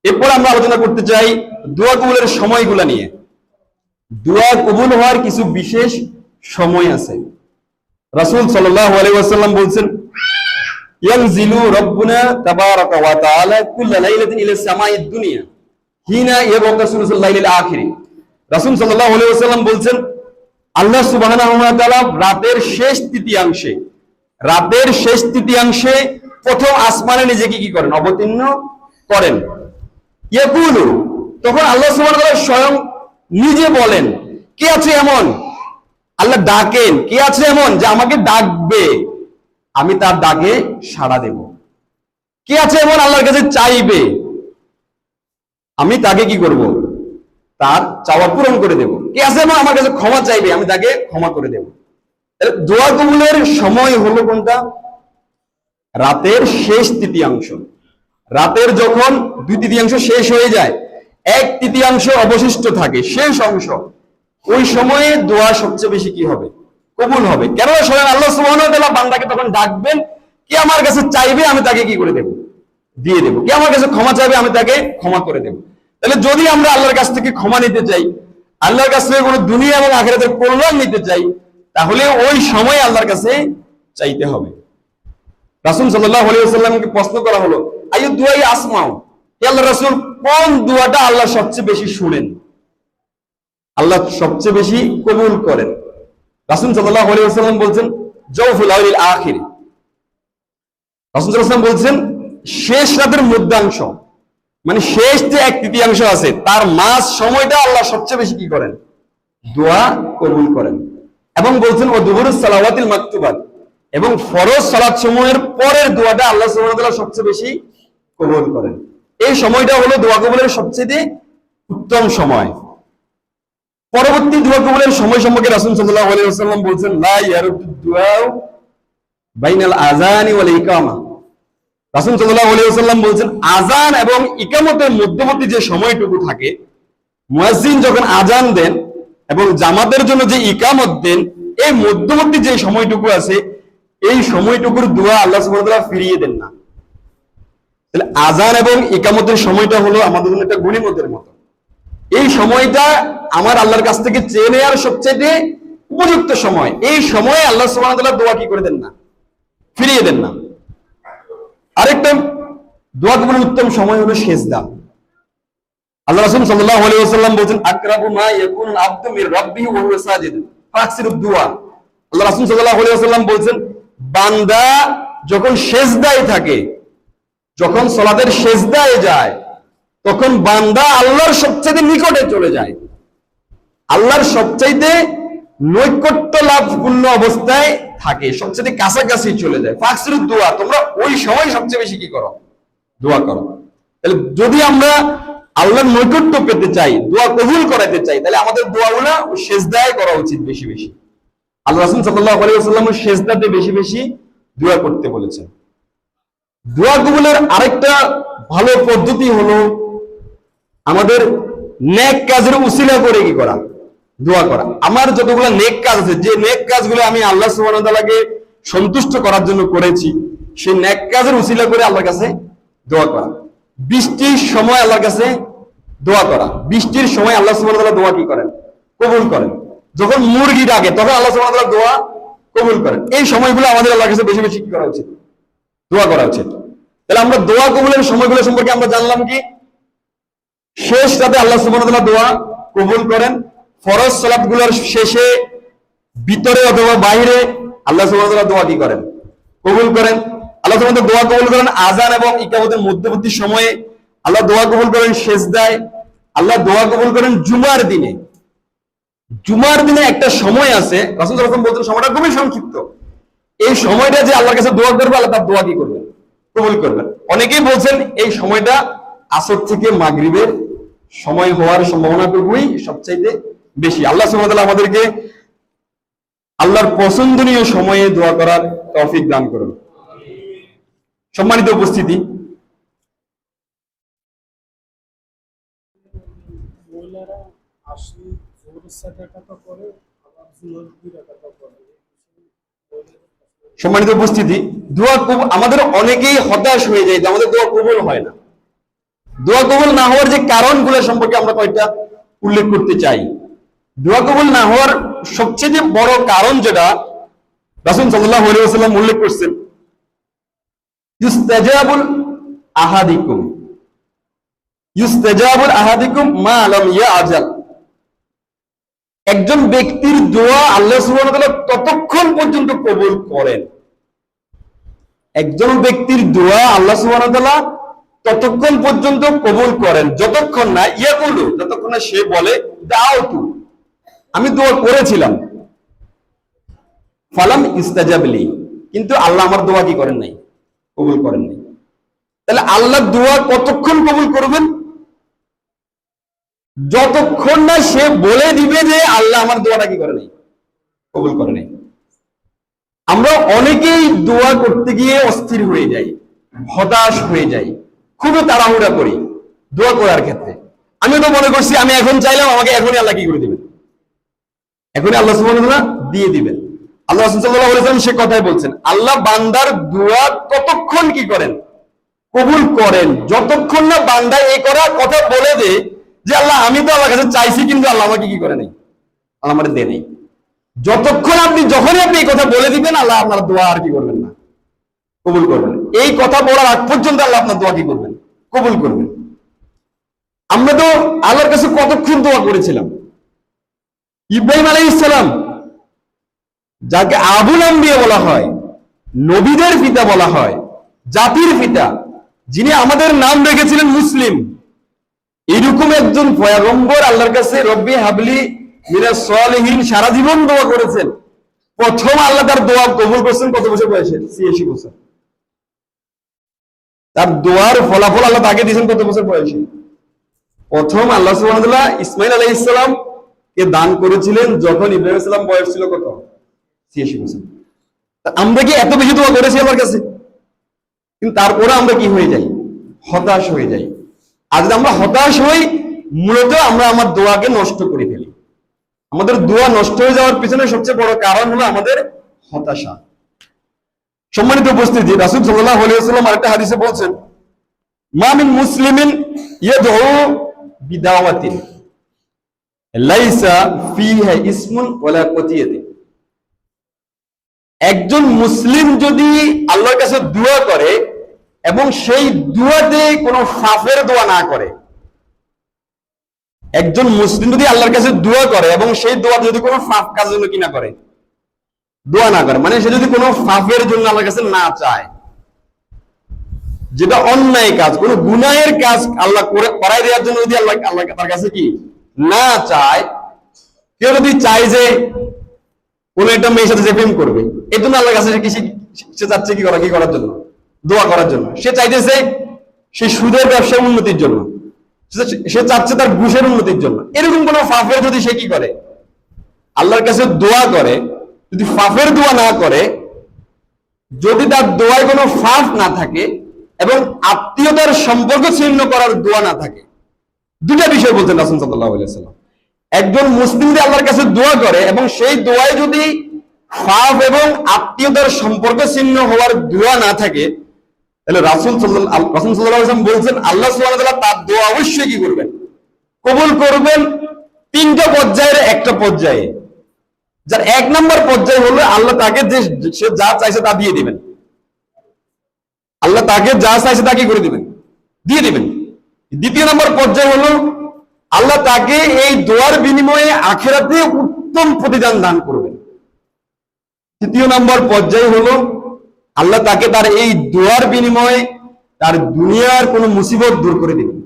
এরপর আমরা আলোচনা করতে চাই দোয়া কবুলের সময়গুলো নিয়ে। দোয়া কবুল হওয়ার কিছু বিশেষ সময় আছে। রাসূল সাল্লাল্লাহু আলাইহি ওয়াসাল্লাম বলেন, ইয়ানজিলু রাব্বুনা তাবারাকা ওয়া তাআলা কুল্লা লাইলাতিন ইলা সামাইদ দুনিয়া হিনা ইয়াবকা সুলুসুল লাইলিল আখির। রাসূল সাল্লাল্লাহু আলাইহি ওয়াসাল্লাম বলেন, আল্লাহ সুবহানাহু ওয়া তাআলা রাতের শেষ তৃতীয়াংশে প্রথম আসমানে নিজেকে কি করেন, অবতীর্ণ করেন। ইয়াকুলু, তখন আল্লাহ সুবহানাহু ওয়া তাআলা স্বয়ং নিজে বলেন, কে আছে এমন, আল্লাহ ডাকেন, কে আছে এমন যে আমাকে ডাকবে, আমি তার ডাকে সাড়া দেব। কে আছে এমন আল্লাহর কাছে চাইবে, আমি তাকে কি করব, তার চাওয়া পূরণ করে দেব। কে আছে এমন আমার কাছে ক্ষমা চাইবে, আমি তাকে ক্ষমা করে দেব। দোয়া কবুলের সময় হলো কোনটা, রাতের শেষ তৃতীয়াংশ। রাতের যখন 2/3 শেষ হয়ে যায়, 1/3 অবশিষ্ট থাকে, শেষ অংশ, ওই সময়ে দোয়া সবচেয়ে বেশি কি হবে, কবুল হবে। কেন, স্বয়ং আল্লাহ সুবহানাহু ওয়া তাআলা বান্দাকে তখন ডাকবেন, কে আমার কাছে চাইবে আমি তাকে কি করে দেব, দিয়ে দেব। কে আমার কাছে ক্ষমা চাইবে আমি তাকে ক্ষমা করে দেব। তাহলে যদি আমরা আল্লাহর কাছ থেকে ক্ষমা নিতে চাই, আল্লাহর কাছ থেকে কোনো দুনিয়া এবং আখিরাতের কল্যাণ নিতে চাই, তাহলে ওই সময় আল্লাহর কাছে চাইতে হবে। রাসূল সাল্লাল্লাহু আলাইহি ওয়াসাল্লামকে প্রশ্ন করা হলো, আইয়ু দুআই আসমাউ, হে আল্লাহর রাসূল, কোন দোয়াটা আল্লাহ সবচেয়ে বেশি শুনেন, আল্লাহ সবচেয়ে বেশি কবুল করেন? রাসূল সাল্লাল্লাহু আলাইহি ওয়াসাল্লাম বলছেন, জাওফুল লাইলিল আখির। রাসূল সাল্লাল্লাহু আলাইহি ওয়াসাল্লাম বলছেন, শেষ রাতের মধ্যাংশ, মানে শেষ যে 1/3 আছে তার মাঝ সময়টা আল্লাহ সবচেয়ে বেশি কি করেন, দোয়া কবুল করেন। এবং বলছেন, ও দুহুরুস সালাওয়াতিল মাকতুবাত, এবং ফরজ সালাত সমূহের পরের দোয়াটা আল্লাহ সুবহানাহু ওয়া তাআলা সবচেয়ে বেশি কবুল করেন। এই সময়টা হলো দোয়া কবুলের সবচেয়ে উত্তম সময়। পরবর্তী দোয়া কবুলের সময় সম্পর্কে রাসূল সাল্লাল্লাহু আলাইহি ওয়াসাল্লাম বলেন, লা ইয়ারুদ্দু দুআ বাইনাল আযানি ওয়াল ইকামা। রাসূল সাল্লাল্লাহু আলাইহি ওয়াসাল্লাম বলেন, আযান এবং ইকামতের মধ্যবর্তী যে সময়টুকু থাকে, মুয়াজ্জিন যখন আযান দেন এবং জামাতের জন্য যে ইকামত দেন, এই মধ্যবর্তী যে সময়টুকু আছে, এই সময়টুকুর দোয়া আল্লাহ সুবহানাহু ওয়া তাআলা ফিরিয়ে দেন না। তাহলে আযান এবং ইকামতের সময়টা হলো আমাদের জন্য একটা গনিমতের মতো। এই সময়টা আমার আল্লাহর কাছ থেকে চেয়ে নেওয়ার সবচেয়ে উপযুক্ত সময়। এই সময়ে আল্লাহ সুবহানাহু ওয়া তাআলা দোয়া কি করে দেন না, ফিরিয়ে দেন না। আরেকটা দোয়া কবুলের উত্তম সময় হলো সিজদা। আল্লাহ রাসূল সাল্লাল্লাহু আলাইহি ওয়াসাল্লাম বলেন, আকরাবু মা ইয়াকুনুল আবদু মির রাব্বিহি ওয়া হুয়া সাজিদ ফাকসিরুদ দুআ। আল্লাহ রাসূল সাল্লাল্লাহু আলাইহি ওয়াসাল্লাম বলেন, বান্দা যখন সিজদায় থাকে, যখন সালাতের সিজদায় যায়, তখন বান্দা আল্লাহর সবচেয়ে নিকটে চলে যায়, আল্লাহর সবচেয়ে নৈকট্য লাভপূর্ণ অবস্থায় থাকে, সবচেয়ে কাছাকাছি চলে যায়। ফাকসিরুদ দুআ, তোমরা ওই সময় সবচেয়ে বেশি কি করো, দোয়া করো। তাহলে যদি আমরা আল্লাহর নৈকট্য পেতে চাই, দোয়া কবুল করাতে চাই, তাহলে আমাদের দোয়াগুলো সিজদায় করা উচিত বেশি বেশি। আল্লাহ রাসূল সাল্লাল্লাহু আলাইহি ওয়াসাল্লাম সিজদাতে বেশি বেশি দোয়া করতে বলেছেন। দোয়া কবুলের আরেকটা ভালো পদ্ধতি হলো আমাদের নেক কাজের উসিলা করে কি করা, দোয়া করা। আমার যতগুলো নেক কাজ আছে, যে নেক কাজগুলো আমি আল্লাহ সুবহানাহু ওয়া তাআলাকে সন্তুষ্ট করার জন্য করেছি, সেই নেক কাজের উসিলা করে আল্লাহর কাছে দোয়া করা। বৃষ্টির সময় আল্লাহর কাছে দোয়া করা। বৃষ্টির সময় আল্লাহ সুবহানাহু ওয়া তাআলা দোয়া কি করেন, কবুল করেন। যখন মুরগি ডাকে তখন আল্লাহ সুবহানাহু ওয়া তাআলা দোয়া কবুল করেন। এই সময়গুলো আমাদের আল্লাহর কাছে বেশি বেশি কি করা উচিত, দোয়া করা উচিত। তাহলে আমরা দোয়া কবুলের সময়গুলো সম্পর্কে আমরা জানলাম কি, শেষ রাতে আল্লাহ সুবহানাহু ওয়া তাআলা দোয়া কবুল করেন। ফরজ সালাতগুলোর শেষে, ভিতরে অথবা বাইরে আল্লাহ সুবহানাহু ওয়া তাআলা দোয়া কি করেন? কবুল করেন। আল্লাহ সুবহানাহু ওয়া তাআলা দোয়া কবুল করেন আযান এবং ইকামতের মধ্যবর্তী সময়ে, আল্লাহ দোয়া কবুল করেন সেজদায়, আল্লাহ দোয়া কবুল করেন জুমার দিনে। জুমার দিনে একটা সময় আছে, রাসূল সাল্লাল্লাহু আলাইহি ওয়াসাল্লাম বলতেন সময়টা খুবই সংক্ষিপ্ত। এই সময়টা যে আল্লাহর কাছে দোয়া করবে, আল্লাহ তার দোয়া কি করবেন? কবুল করবেন। অনেকেই বলছেন এই সময়টা আসর থেকে মাগরিবের সময় হওয়ার সম্ভাবনাটুকুই সবচাইতে বেশি। আল্লাহ সুবহানাহু ওয়া তাআলা আমাদেরকে আল্লাহর পছন্দনীয় সময়ে দোয়া করার তৌফিক দান করুন। সম্মানিত উপস্থিতি, মহিলারা ৮০ জোহরের ৬ রাকাত করে, আবার জোহরের ২ রাকাত করে। সম্মানিত উপস্থিতি, দোয়া কবুল, আমাদের অনেকেই হতাশ হয়ে যায় যে আমাদের দোয়া কবুল হয় না। দোয়া কবুল না হওয়ার যে কারণগুলো সম্পর্কে আমরা কয়েকটা উল্লেখ করতে চাই। দোয়া কবুল না হওয়ার সবচেয়ে বড় কারণ যেটা রাসূল সাল্লাল্লাহু আলাইহি ওয়াসাল্লাম উল্লেখ করছেন, ইউস্তাজাবুল আহাদিকুম, ইউস্তাজাবুল আহাদিকুম মা লাম ইয়াজাল। একজন ব্যক্তির দোয়া আল্লাহ সুবহানাহু ওয়া তাআলা ততক্ষণ পর্যন্ত কবুল করেন, একজন ব্যক্তির দোয়া আল্লাহ সুবহানাহু ওয়া তাআলা ততক্ষণ পর্যন্ত কবুল করেন যতক্ষণ না ইয়াকুলু, যতক্ষণ না সে বলে দাউতু, আমি দোয়া করেছিলাম, ফালাম ইস্তাজাবলি, কিন্তু আল্লাহ আমার দোয়া কি করেন নাই? কবুল করেন নাই। তাহলে আল্লাহ দোয়া কতক্ষণ কবুল করবেন? যতক্ষণ না সে বলে দিবে যে আল্লাহ আমার দোয়াটা কি করে নাই? কবুল করে নাই। আমরা অনেকেই দোয়া করতে গিয়ে অস্থির হয়ে যাই, হতাশ হয়ে যাই, খুবই তাড়াহুড়া করি দোয়া করার ক্ষেত্রে। আমি তো মনে করছি আমি এখন চাইলাম আমাকে এখনই আল্লাহ কি করে দিবেন, এখনই আল্লাহ সুবহানাহু ওয়া তাআলা দিয়ে দিবেন। আল্লাহ রাসূল সাল্লাল্লাহু আলাইহি ওয়াসাল্লাম সে কথাই বলছেন, আল্লাহ বান্দার দোয়া ততক্ষণ কি করেন? কবুল করেন যতক্ষণ না বান্দা এই করার কথা বলে দে যে আল্লাহ আমি তো আল্লাহর কাছে চাইছি, কিন্তু আল্লাহ আমাকে কি করে নাই? আল্লাহ আমাকে দেয় নাই। যতক্ষণ যখনই আপনি এই কথা বলে দিবেন, আল্লাহ আপনার দোয়া আর কি করবেন না? কবুল করবেন। এই কথা বলার আগ পর্যন্ত আল্লাহ আপনার দোয়া কি করবেন? কবুল করবেন। আমরা তো আল্লাহর কাছে কতক্ষণ দোয়া করেছিলাম। ইব্রাহিম আলাইহিস সালাম, যাকে আবুল আম্বিয়া বলা হয়, নবীদের পিতা বলা হয়, জাতির পিতা, যিনি আমাদের নাম রেখেছিলেন মুসলিম, এরকম একজন পয়গম্বর আল্লাহর কাছে রব্বি হাবলি মিনাস সালিহিন সারা জীবন দোয়া করেছেন। প্রথম আল্লাহ তার দোয়া কবুল করছেন কত বছর বয়সে? ৮৬ বছর। তার দোয়ার ফলাফল আল্লাহ তাকে দিয়েছেন কত বছর বয়সে? প্রথম আল্লাহ সুবহানাহু ওয়া তাআলা ইসমাঈল আলাইহিস সালাম কে দান করেছিলেন যখন ইব্রাহিম আলাইহিস সালাম বয়স ছিল কত? ৮৬ বছর। আমরা কি এত বেশি দোয়া করেছি আমার কাছে? কিন্তু তারপরে আমরা কি হয়ে যাই? হতাশ হয়ে যাই। আর যদি আমরা হতাশ হই, মূলত আমরা আমার দোয়াকে নষ্ট করে ফেলি। আমাদের দোয়া নষ্ট হয়ে যাওয়ার পিছনে সবচেয়ে বড় কারণ হলো আমাদের হতাশা। সম্মানিত উপস্থিতি, রাসূল সাল্লাল্লাহু আলাইহি ওয়াসাল্লাম আরেকটা হাদিসে বলছেন, মা মিন মুসলিমিন ইয়াদউ বিদাওয়াতিন লাইসা ফিহা ইসমুন ওয়ালা কতিয়াতিন। একজন মুসলিম যদি আল্লাহর কাছে দোয়া করে এবং সেই দোয়াতে কোনো ফাফের দোয়া না করে, একজন মুসলিম যদি আল্লাহর কাছে দোয়া করে এবং সেই দোয়া যদি কোনো ফাফ কাজের জন্য কি না করে, দোয়া না করে, মানে সে যদি কোনো ফাফের জন্য আল্লাহর কাছে না চায়, যেটা অন্যায় কাজ, কোনো গুনাহের কাজ আল্লাহ করাই দেওয়ার জন্য যদি আল্লাহ তার কাছে কি না চায়, কেউ যদি চায় যে কোন একটা মেয়ের সাথে যে প্রেম করবে, এই জন্য আল্লাহর কাছে সে চাচ্ছে কি করার জন্য? দোয়া করার জন্য। সে চাইতেছে সেই সুদের ব্যবসার উন্নতির জন্য, সে চাচ্ছে তার ঘুষের উন্নতির জন্য। এরকম কোন ফাফের যদি সে কি করে, আল্লাহর কাছে দোয়া করে, যদি ফাফের দোয়া না করে, যদি তার দোয়ায় কোনো ফাফ না থাকে এবং আত্মীয়তার সম্পর্ক ছিন্ন করার দোয়া না থাকে, দুটা বিষয় বলছেন রাসূল সাল্লাল্লাহু আলাইহি ওয়াসাল্লাম। একজন মুসলিম যদি আল্লাহর কাছে দোয়া করে এবং সেই দোয়ায় যদি ফাফ এবং আত্মীয়তার সম্পর্ক ছিন্ন হওয়ার দোয়া না থাকে, তাহলে রাসূল সাল্লাল্লাহু আলাইহি ওয়াসাল্লাম বলছেন আল্লাহ সুবহানাহু ওয়া তাআলা তার দোয়া অবশ্যই কি করবেন? কবুল করবেন। তিনটা পর্যায়ের একটা পর্যায়ে, যার এক নম্বর পর্যায়ে হলো আল্লাহ তাকে সে যা চাইছে তা দিয়ে দিবেন। আল্লাহ তাকে যা চাইছে তা কি করে দিবেন? দিয়ে দিবেন। দ্বিতীয় নম্বর পর্যায়ে হলো আল্লাহ তাকে এই দোয়ার বিনিময়ে আখিরাতে উত্তম প্রতিদান দান করবেন। তৃতীয় নম্বর পর্যায়ে হলো আল্লাহ তাকে তার এই দোয়ার বিনিময়ে তার দুনিয়ার কোন মুসিবত দূর করে দিবেন।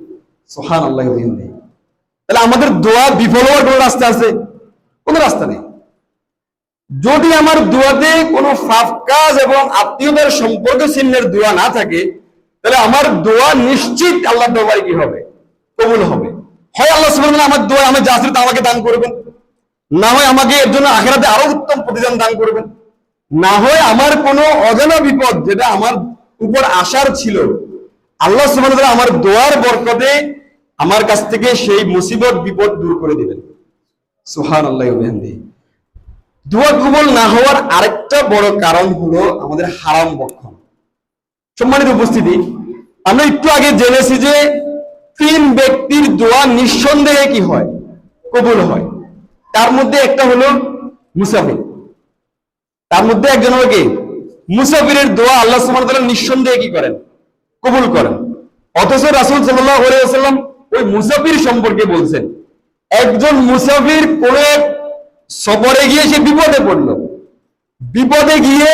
সুবহানাল্লাহ। তাহলে আমাদের দোয়া বিফল হওয়ার কোন রাস্তা আছে? কোন রাস্তা নেই। যদি আমার দোয়াতে কোনো পাপ কাজ এবং আত্মীয়তার সম্পর্ক ছিন্নের দোয়া না থাকে, তাহলে আমার দোয়া নিশ্চিত আল্লাহর দরবারে কি হবে? কবুল হবে। হয় আল্লাহ সুবহানাহু ওয়া তাআলা আমার দোয়া আমার যা আছে তা আমাকে দান করবেন, না হয় আমাকে এর জন্য আখিরাতে আরো উত্তম প্রতিদান দান করবেন, না হয় আমার কোনো অজানা বিপদ যেটা আমার উপর আসার ছিল, আল্লাহ সুবহানাহু ওয়া তাআলা আমার দোয়ার বরকতে আমার কাছ থেকে সেই মুসিবত বিপদ দূর করে দিবেন। সুবহানাল্লাহি ওয়া বিহামদিহি। দোয়া কবুল না হওয়ার আরেকটা বড় কারণ হলো আমাদের হারাম ভক্ষণ। সম্মানিত উপস্থিতি, আমরা একটু আগে জেনেছি যে 3 ব্যক্তির দোয়া নিঃসন্দেহে কি হয়? কবুল হয়। তার মধ্যে একটা হলো মুসাফির। তার মধ্যে একজন হলো কি? মুসাফিরের দোয়া আল্লাহ সুবহানাহু ওয়া তাআলা নিঃসন্দেহে কি করেন? কবুল করেন। অথচ রাসূল সাল্লাল্লাহু আলাইহি ওয়াসাল্লাম ওই মুসাফির সম্পর্কে বলছেন, একজন মুসাফির কোন সফরে গিয়ে সে বিপদে পড়লো, বিপদে গিয়ে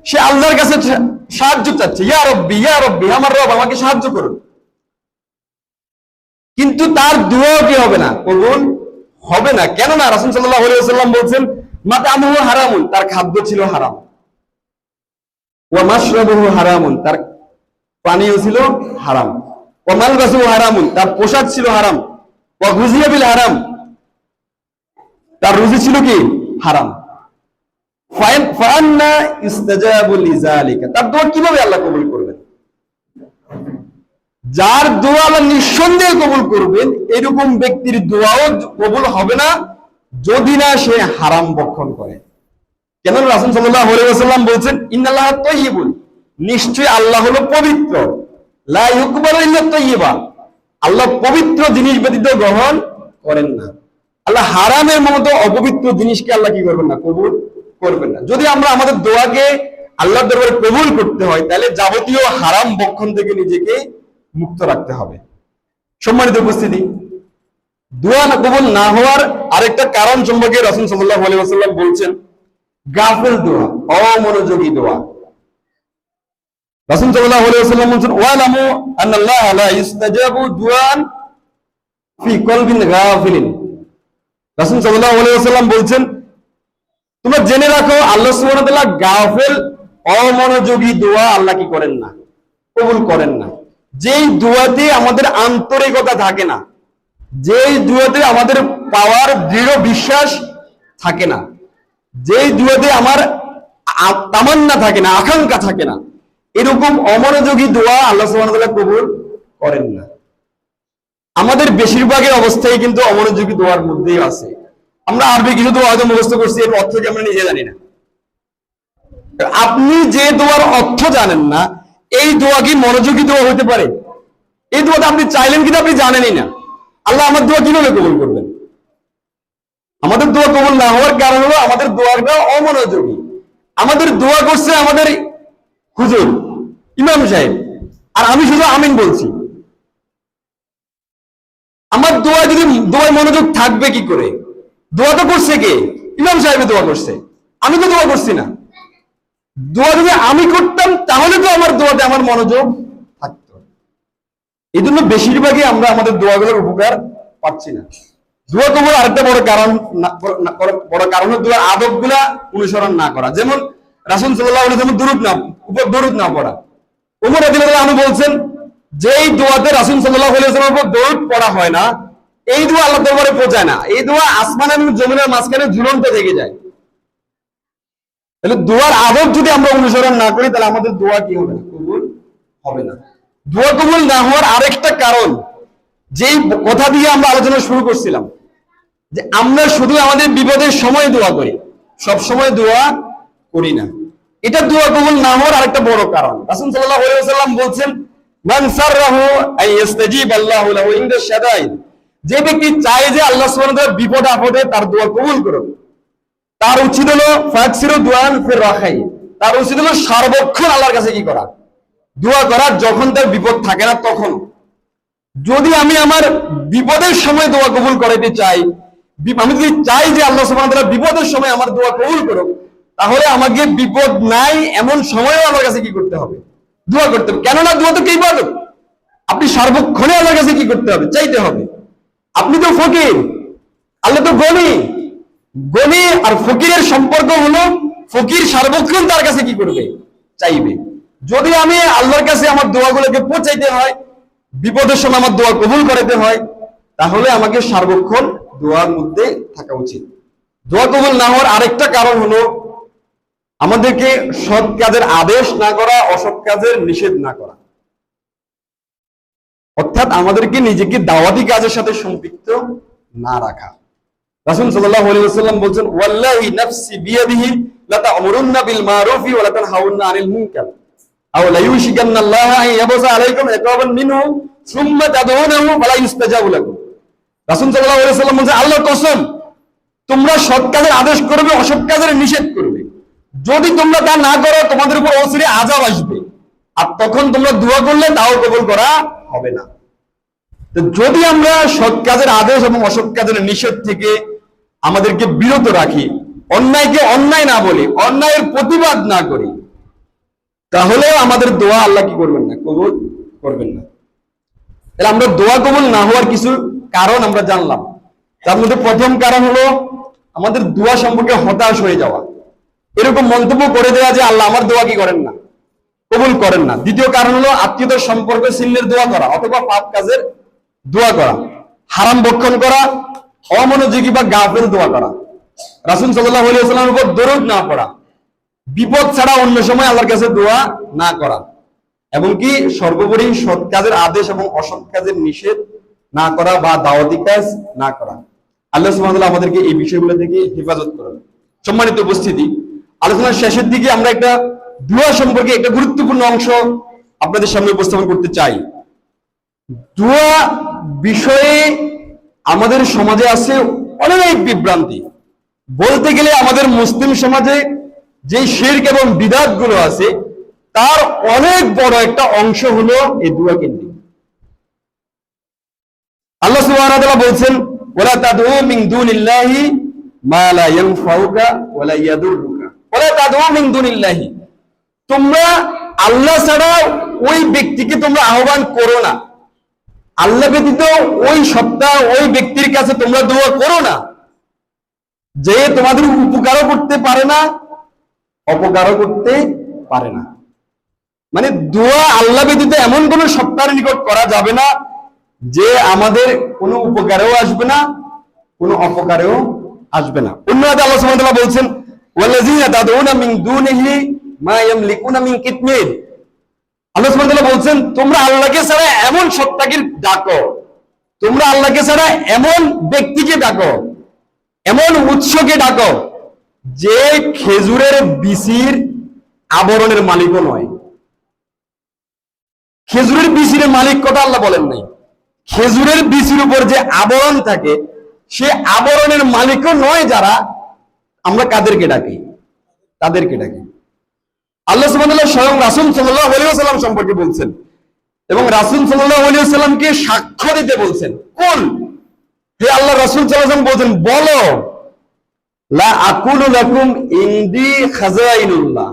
সে আল্লাহর কাছে সাহায্য চাচ্ছে, ইয়া রব্বি আমার রব আমাকে সাহায্য করুন, কিন্তু তার দোয়াও কি হবে না? কবুল হবে না। কেননা রাসূল সাল্লাল্লাহু আলাইহি ওয়াসাল্লাম বলছেন, মাতামুহু হারামুন, তার খাদ্য ছিল হারাম, ওয়া মাশরাবুহু হারামুন, তার পানীয় ছিল হারাম, ওয়া মালবাসুহু হারামুন, তার পোশাক ছিল হারাম, ওয়া গুযিয়া বিল হারাম, তার রুজি ছিল কি? হারাম। ফাআন্না ইস্তাজাবু লিযালিকা, তার দোয়া কিভাবে আল্লাহ কবুল করবেন? যার দোয়া আল্লাহ নিঃসন্দেহে কবুল করবেন, এরকম ব্যক্তির দোয়াও কবুল হবে না যদি না সে হারাম ভক্ষণ করে। কেন রাসূল সাল্লাল্লাহু আলাইহি ওয়াসাল্লাম বলছেন, ইন্নাল্লাহা তাইয়্যিবুন, নিশ্চয়ই আল্লাহ হলো পবিত্র, লা ইউকবালু ইল্লা তাইয়্যিবা, আল্লাহ পবিত্র জিনিস ব্যতীত গ্রহণ করেন না। আল্লাহ হারামের মতো অপবিত্র জিনিসকে আল্লাহ কি করবেন না? কবুল করবেন না। যদি আমরা আমাদের দোয়াকে আল্লাহর দরবারে কবুল করতে হয়, তাহলে যাবতীয় হারাম ভক্ষণ থেকে নিজেকে মুক্ত রাখতে হবে। সম্মানিত উপস্থিতি, দোয়া কবুল না হওয়ার আরেকটা কারণ সম্পর্কে রাসূল সাল্লাল্লাহু আলাইহি ওয়াসাল্লাম বলছেন, গাফিল দোয়া, অমনোযোগী দোয়া। রাসূল সাল্লাল্লাহু আলাইহি ওয়াসাল্লাম বলছেন, ওয়ালামু আন্নাল্লাহা লা ইস্তাজাবু দুআন ফি কলবিন গাফিলিন। রাসূল সাল্লাল্লাহু আলাইহি ওয়াসাল্লাম বলছেন, তোমরা জেনে রাখো আল্লাহ সুবহানাহু ওয়া তাআলা গাফিল অমনোযোগী দোয়া আল্লাহ কি করেন না? কবুল করেন না। যেই দোয়াতে আমাদের আন্তরিকতা থাকে না, যেই দোয়াতে আমাদের পাওয়ার দৃঢ় বিশ্বাস থাকে না, যেই দোয়াতে আমার তামান্না থাকে না, আকাঙ্ক্ষা থাকে না, এরকম অমনোযোগী দোয়া আল্লাহ সুবহানাহু ওয়া তাআলা কবুল করেন না। আমাদের বেশিরভাগের অবস্থায় কিন্তু অমনোযোগী দোয়ার মধ্যেই আছে। আমরা আরবি কিছু দোয়া হয়তো মুখস্থ করছি, এর অর্থ কি আমরা নিজে জানি না। আপনি যে দোয়ার অর্থ জানেন না, এই দোয়া কি মনোযোগী দোয়া হতে পারে? এই দোয়াটা আপনি চাইলেন কিন্তু আপনি জানেনই না, আল্লাহ আমার দোয়া কিভাবে কবুল করবেন? আমাদের দোয়া কবুল না হওয়ার কারণ হলো আমাদের দোয়াটা অমনোযোগী। আমাদের দোয়া করছে আমাদের হুজুর, ইমাম সাহেব, আর আমি শুধু আমিন বলছি। আমার দোয়া যদি দোয়ায় মনোযোগ থাকবে কি করে? দোয়া তো করছে কে? ইমাম সাহেব দোয়া করছে, আমি তো দোয়া করছি না। দোয়া যদি আমি করতাম তাহলে তো আমার দোয়াতে আমার মনোযোগ থাকতো। এই জন্য বেশিরভাগই আমরা আমাদের দোয়াগুলোর উপকার পাচ্ছি না। দোয়া কবুল আরেকটা বড় কারণ হলো দোয়ার আদবগুলা অনুসরণ না করা। যেমন রাসূল সাল্লাল্লাহু আলাইহি ওয়াসাল্লাম দরুদ না পড়া। ওমর রাদিয়াল্লাহু আনহু বলছেন, যেই দোয়াতে রাসূল সাল্লাল্লাহু আলাইহি ওয়াসাল্লামের উপর দরুদ পড়া হয় না, এই দোয়া আল্লাহর দরবারে পৌঁছায় না। এই দোয়া আসমান এবং জমিনের মাঝখানে ঝুলন্ত থেকে যায়। তাহলে দোয়ার আদব যদি আমরা অনুসরণ না করি, তাহলে আমাদের দোয়া কি হবে? কবুল হবে না। দোয়া কবুল না হওয়ার আরেকটা কারণ, যেই কথা দিয়ে আমরা আলোচনা শুরু করছিলাম, যে আমরা শুধু আমাদের বিপদের সময় দোয়া করি, সব সময় দোয়া করি না। এটা দোয়া কবুল না হওয়ার আরেকটা বড় কারণ। রাসূল সাল্লাল্লাহু আলাইহি ওয়াসাল্লাম বলছেন, মান সাররাহু আন ইস্তাজিব আল্লাহু লাহু ইনদা শাদাইদ, যে ব্যক্তি চায় যে আল্লাহ সুবহানাহু ওয়া তাআলা বিপদ আপদে তার দোয়া কবুল করুন, তার উচিত হলো ফাকসিরু দুআন ফির রাখাই, তার উচিত হলো সর্বক্ষণ আল্লাহর কাছে কি করা? দোয়া করা, যখন তার বিপদ থাকে না তখন। যদি আমি আমার বিপদের সময় দোয়া কবুল করাইতে চাই, আমি যদি চাই যে আল্লাহ সুবহানাহু ওয়া তাআলা বিপদের সময় আমার দোয়া কবুল করুক, তাহলে আমাকে বিপদ নাই এমন সময়ও আমার কাছে কি করতে হবে? দোয়া করতে হবে। কেননা দোয়া তো কি ইবাদত। আপনি সার্বক্ষণে আমার কাছে কি করতে হবে? চাইতে হবে। আপনি তো ফকির, আল্লাহ তো গনি। গনি আর ফকিরের সম্পর্ক হলো ফকির সার্বক্ষণ তার কাছে কি করবে? চাইবে। যদি আমি আল্লাহর কাছে আমার দোয়াগুলোকে পৌঁছাইতে হয়, বিপদের সময় আমার দোয়া কবুল করাতে হয়, তাহলে আমাকে সার্বক্ষণ দোয়ার মধ্যে থাকা উচিত। দোয়া কবুল না হওয়ার আরেকটা কারণ হলো আমাদেরকে সৎ কাজের আদেশ না করা, অসৎ কাজের নিষেধ না করা। অর্থাৎ আমাদেরকে নিজেকে দাওয়াতি কাজের সাথে সম্পৃক্ত না রাখা। রাসূল সাল্লাল্লাহু আলাইহি ওয়াসাল্লাম বলেন, ওয়াল্লাহি নাফসি বিয়াদিহি লা তা'মুরুন্না বিল মারুফি ওয়া লা তানহাউন্না আনিল মুনকার আও লা ইউশিকান্নাল্লাহু আন ইয়াবসা আলাইকুম ইকাবান মিনহু সুম্মা তাদউনাহু ফালা ইস্তাজাবু লাকুম। রাসূল সাল্লাল্লাহু আলাইহি ওয়াসাল্লাম বলেন, আল্লাহর কসম, তোমরা সৎ কাজের আদেশ করবে, অসৎ কাজের নিষেধ করবে। যদি তোমরা তা না করো, তোমাদের উপর অচিরে আযাব আসবে, আর তখন তোমরা দোয়া করলে তাও কবুল করা হবে না। তো যদি আমরা সৎ কাজের আদেশ এবং অসৎ কাজের নিষেধ থেকে আমাদেরকে বিরত রাখি, অন্যায়কে অন্যায় না বলি, অন্যায়ের প্রতিবাদ না করি, তাহলে আমাদের দোয়া আল্লাহ কি করবেন না? কবুল করবেন না। তাহলে আমরা দোয়া কবুল না হওয়ার কিছু কারণ আমরা জানলাম। তার মধ্যে প্রথম কারণ হলো আমাদের দোয়া সম্পর্কে হতাশ হয়ে যাওয়া, এরকম মন্তব্য করে দেওয়া যে আল্লাহ আমার দোয়া কি করেন না? কবুল করেন না। দ্বিতীয় কারণ হলো আত্মীয়তার সম্পর্ক ছিন্নের দোয়া করা, অথবা পাপ কাজের দোয়া করা, হারাম ভক্ষণ করা, অমনোযোগী বা গাফেল দোয়া করা, রাসূল সাল্লাল্লাহু আলাইহি ওয়াসাল্লামের উপর দরুদ না পড়া, বিপদ ছাড়া অন্য সময় আল্লাহর কাছে দোয়া না করা, এবং কি সর্বোপরি সৎ কাজের আদেশ এবং অসৎ কাজের নিষেধ না করা বা দাওয়াতি কাজ না করা। আল্লাহ সুবহানাহু ওয়া তাআলা আমাদেরকে এই বিষয়গুলো থেকে হেফাজত করুন। সম্মানিত উপস্থিতি, আলোচনার শেষের দিকে আমরা একটা দোয়া সম্পর্কে একটা গুরুত্বপূর্ণ অংশ আপনাদের সামনে উপস্থাপন করতে চাই। দোয়া বিষয়ে আমাদের সমাজে আছে অনেক বিভ্রান্তি। বলতে গেলে আমাদের মুসলিম সমাজে যে শিরক এবং বিদআত গুলো আছে, তার অনেক বড় একটা অংশ হলো এই দোয়া কেন্দ্রিক। আল্লাহ সুবহানাহু ওয়া তাআলা বলছেন, ওয়ালা তাদউ মিন দুনিল্লাহি মা লা ইয়ানফাউকা ওয়া লা ইয়াদুররুকা ওয়ালা তাদউ মিন দুনিল্লাহি, তোমরা আল্লাহ ছাড়া ওই ব্যক্তিকে তোমরা আহ্বান করো না, আল্লাহ ব্যতীত ওই সত্তা, ওই ব্যক্তির কাছে তোমরা দোয়া করো না, যে তোমাদের উপকারও করতে পারে না, অপকারও করতে পারে না। মানে দোয়া আল্লাহ ব্যতীত এমন কোন সত্তার নিকট করা যাবে না যে আমাদের কোনো উপকারেও আসবে না, কোনো অপকারেও আসবে না। অন্য আয়াতে আল্লাহ সুবহানাহু ওয়া তাআলা বলছেন, ওয়াল্লাযীনা তাদউনা মিন দুনিহি মা ইয়ামলিকুনা মিন কিতমির। আল্লাহ সুবহানাহু ওয়া তাআলা বলছেন, তোমরা আল্লাহকে ছাড়া এমন সত্তাকে ডাকো, তোমরা আল্লাহকে ছাড়া এমন ব্যক্তিকে ডাকো, এমন উৎসকে ডাকো যে খেজুরের বিচির আবরণের মালিকও নয়। খেজুরের বিচির মালিক কথা আল্লাহ বলেন নাই, খেজুরের বিচির উপর যে আবরণ থাকে সে আবরণের মালিকও নয় যারা, আমরা কাদেরকে ডাকি? তাদেরকে ডাকি। আল্লাহ সুবহানাহু ওয়া তাআলা স্বয়ং রাসূল সাল্লাল্লাহু আলাইহি ওয়াসাল্লাম সম্পর্কে বলছেন, এবং রাসূল সাল্লাল্লাহু আলাইহি ওয়াসাল্লামকে সাক্ষ্য দিতে বলছেন। কোন হে আল্লাহ, রাসূল সাল্লাল্লাহু আলাইহি ওয়াসাল্লাম বলেন, বলো লা আকুলু লাকুম ইনদি খাজাইনুল্লাহ।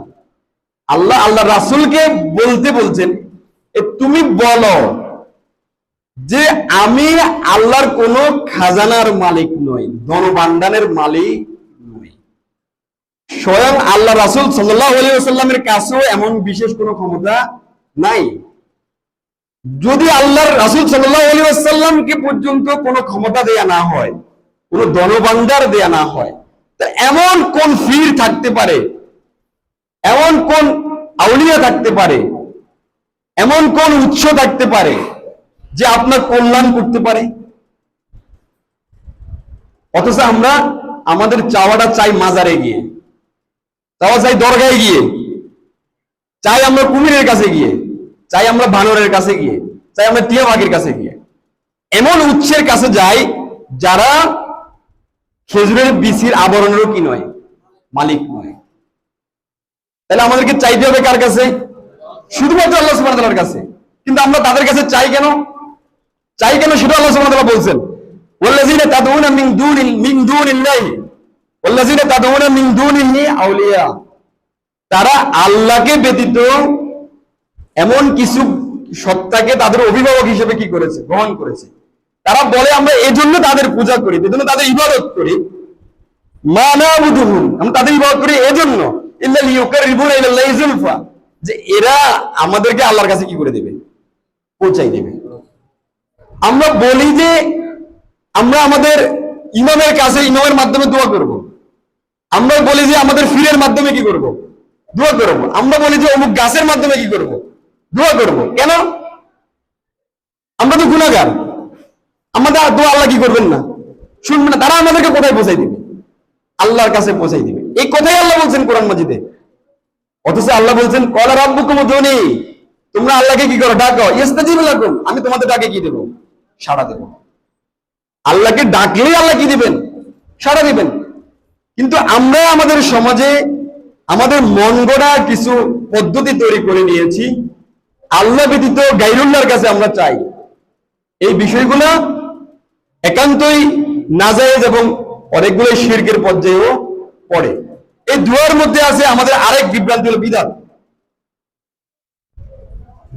আল্লাহ রাসূলকে বলতে বলছেন, তুমি বলো যে আমি আল্লাহর কোন খাজানার মালিক নই, ধনভাণ্ডারের মালিক নই। স্বয়ং আল্লাহ রাসূল সাল্লাল্লাহু আলাইহি ওয়াসাল্লামের কাছেও এমন বিশেষ কোনো ক্ষমতা নাই। যদি আল্লাহর রাসূল সাল্লাল্লাহু আলাইহি ওয়াসাল্লামকে পর্যন্ত কোনো ক্ষমতা দেয়া না হয়, কোনো ধনভাণ্ডার দেয়া না হয়, তা এমন কোন ফির থাকতে পারে, এমন কোন আউলিয়া থাকতে পারে, এমন কোন উৎস থাকতে পারে যে আপনার কল্যাণ করতে পারে? অথচ আমরা আমাদের চাওয়াটা চাই মাজারে গিয়ে, চাওয়া চাই দরগায় গিয়ে, চাই আমরা কুমিরের কাছে গিয়ে, চাই আমরা বানরের কাছে গিয়ে, চাই আমরা টিয়া বাঘের কাছে গিয়ে, এমন উৎসের কাছে যাই যারা খেজুরের বিচির আবরণেরও কি নয়, মালিক নয়। তাহলে আমাদেরকে চাইতে হবে কার কাছে? শুধুমাত্র আল্লাহ সুবহানাহু ওয়া তাআলার কাছে। কিন্তু আমরা তাদের কাছে চাই কেন? সেটা আল্লাহ সুবহানাহু ওয়া তাআলা বলছেন, ওয়াল্লাযীনা তাদউনা মিন দুনিল্লাহি ওয়াল্লাযিনা তাদউনা মিন দুনিহি আউলিয়া, তারা আল্লাহকে ব্যতীত এমন কিছু সত্তাকে তাদের অভিভাবক হিসেবে কি করেছে, গ্রহণ করেছে। তারা বলে আমরা এজন্য তাদের পূজা করি, এজন্য তাদের ইবাদত করি, মা নাবুদুহুম, আমরা তাদের ইবাদত করি এজন্য ইল্লা লিয়ুকাররিবুনা ইলাল্লাহি যুলফা, যে এরা আমাদেরকে আল্লাহর কাছে কি করে দেবে, পৌঁছাই দেবে। আমরা বলি যে আমরা আমাদের ইমামের কাছে ইমামের মাধ্যমে দোয়া করব, আমরা বলি যে আমাদের ফিরের মাধ্যমে কি করব, দোয়া করব, আমরা বলি যে অমুক গাছের মাধ্যমে কি করব, দোয়া করব। কেন? আমরা তো গুনাহগার, আমাদের দোয়া আল্লাহ কি করবেন না, শুনবেন না। তারা আমাদেরকে কোথায় পৌঁছাই দিবে, আল্লাহর কাছে পৌঁছাই দিবে। এই কথাই আল্লাহ বলছেন কোরআন মাজিদে। অথচ আল্লাহ বলছেন ক্বালা রাব্বুকুম উদউনি, তোমরা আল্লাহকে কি করো, ডাকো, ইস্তাজিব লাকুম, আমি তোমাদের ডাকে কি দেব, সাড়া দেব। আল্লাহকে ডাকলেই আল্লাহ কি দিবেন, সাড়া দিবেন। কিন্তু আমরা আমাদের সমাজে আমাদের মন গড়া কিছু পদ্ধতি তৈরি করে নিয়েছি, আল্লাহ ব্যতীত গায়রুল্লাহর কাছে আমরা চাই। এই বিষয়গুলো একান্তই নাজায়েজ এবং অনেকগুলো শিরকের পর্যায়েও পড়ে। এই দুয়ার মধ্যে আছে আমাদের আরেক বিভ্রান্তি হলো বিদআত।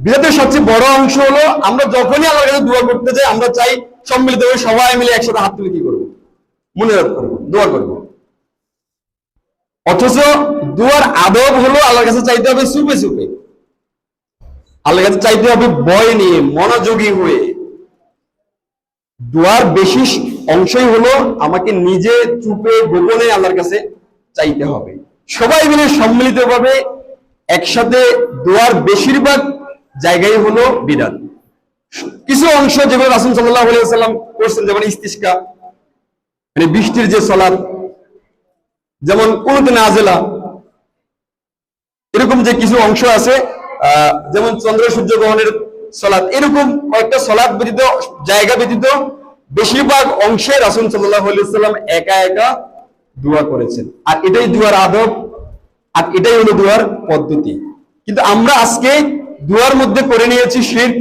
বিদআতের সবচেয়ে বড় অংশ হলো আমরা যখনই আল্লাহর কাছে দোয়া করতে যাই আমরা চাই সম্মিলিতভাবে সবাই মিলে একসাথে হাত তুলে কি করবো, মুনাজাত করবো, দোয়া করবো। অথচ দোয়ার আদব হলো আল্লাহর কাছে চাইতে হবে চুপে চুপে, আল্লাহর কাছে চাইতে হবে ভয় নিয়ে, মনোযোগী হয়ে। দোয়ার বেশি অংশই হলো আমাকে নিজে চুপে গোপনে আল্লাহর কাছে চাইতে হবে। সবাই মিলে সম্মিলিতভাবে একসাথে দোয়ার বেশিরভাগ জায়গায় হলো বিদআত। কিছু অংশ যেগুলো রাসূল সাল্লাল্লাহু আলাইহি ওয়াসাল্লাম করছেন, যেমন ইস্তিসকা মানে বৃষ্টির যে সালাত, যেমন কুনুত নাজিলা, এরকম যে কিছু অংশ আছে, যেমন চন্দ্র সূর্য গ্রহণের সালাত, এরকম কয়েকটা সালাত ব্যতীত, জায়গা ব্যতীত বেশিরভাগ অংশে রাসূল সাল্লাল্লাহু আলাইহি ওয়াসাল্লাম একা একা দোয়া করেছেন। আর এটাই দোয়ার আদব, আর এটাই হলো দোয়ার পদ্ধতি। কিন্তু আমরা আজকে দোয়ার মধ্যে করে নিয়েছি শিরক,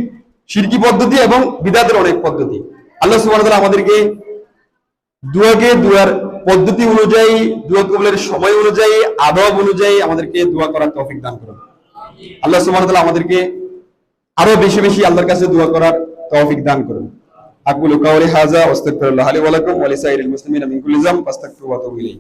শিরকি পদ্ধতি এবং বিদআতের অনেক পদ্ধতি। আল্লাহ সুবহানাহু ওয়া তাআলা আমাদেরকে দোয়াকে দোয়ার পদ্ধতি অনুযায়ী, দোয়া কবুলের সময় অনুযায়ী, আদব অনুযায়ী আমাদেরকে দোয়া করার তৌফিক দান করুন। আল্লাহ সুবহানাহু ওয়া তাআলা আমাদেরকে আরো বেশি বেশি আল্লাহর কাছে দোয়া করার তৌফিক দান করুন। আকুলু কাওলি হাযা ওয়াস্তাগফিরুল্লাহ লি ওয়া লাকুম ওয়া লিসাইরিল মুসলিমিনা মিন কুল্লি যামব ফাস্তাগফিরুহু ওয়া তুবু ইলাইহি।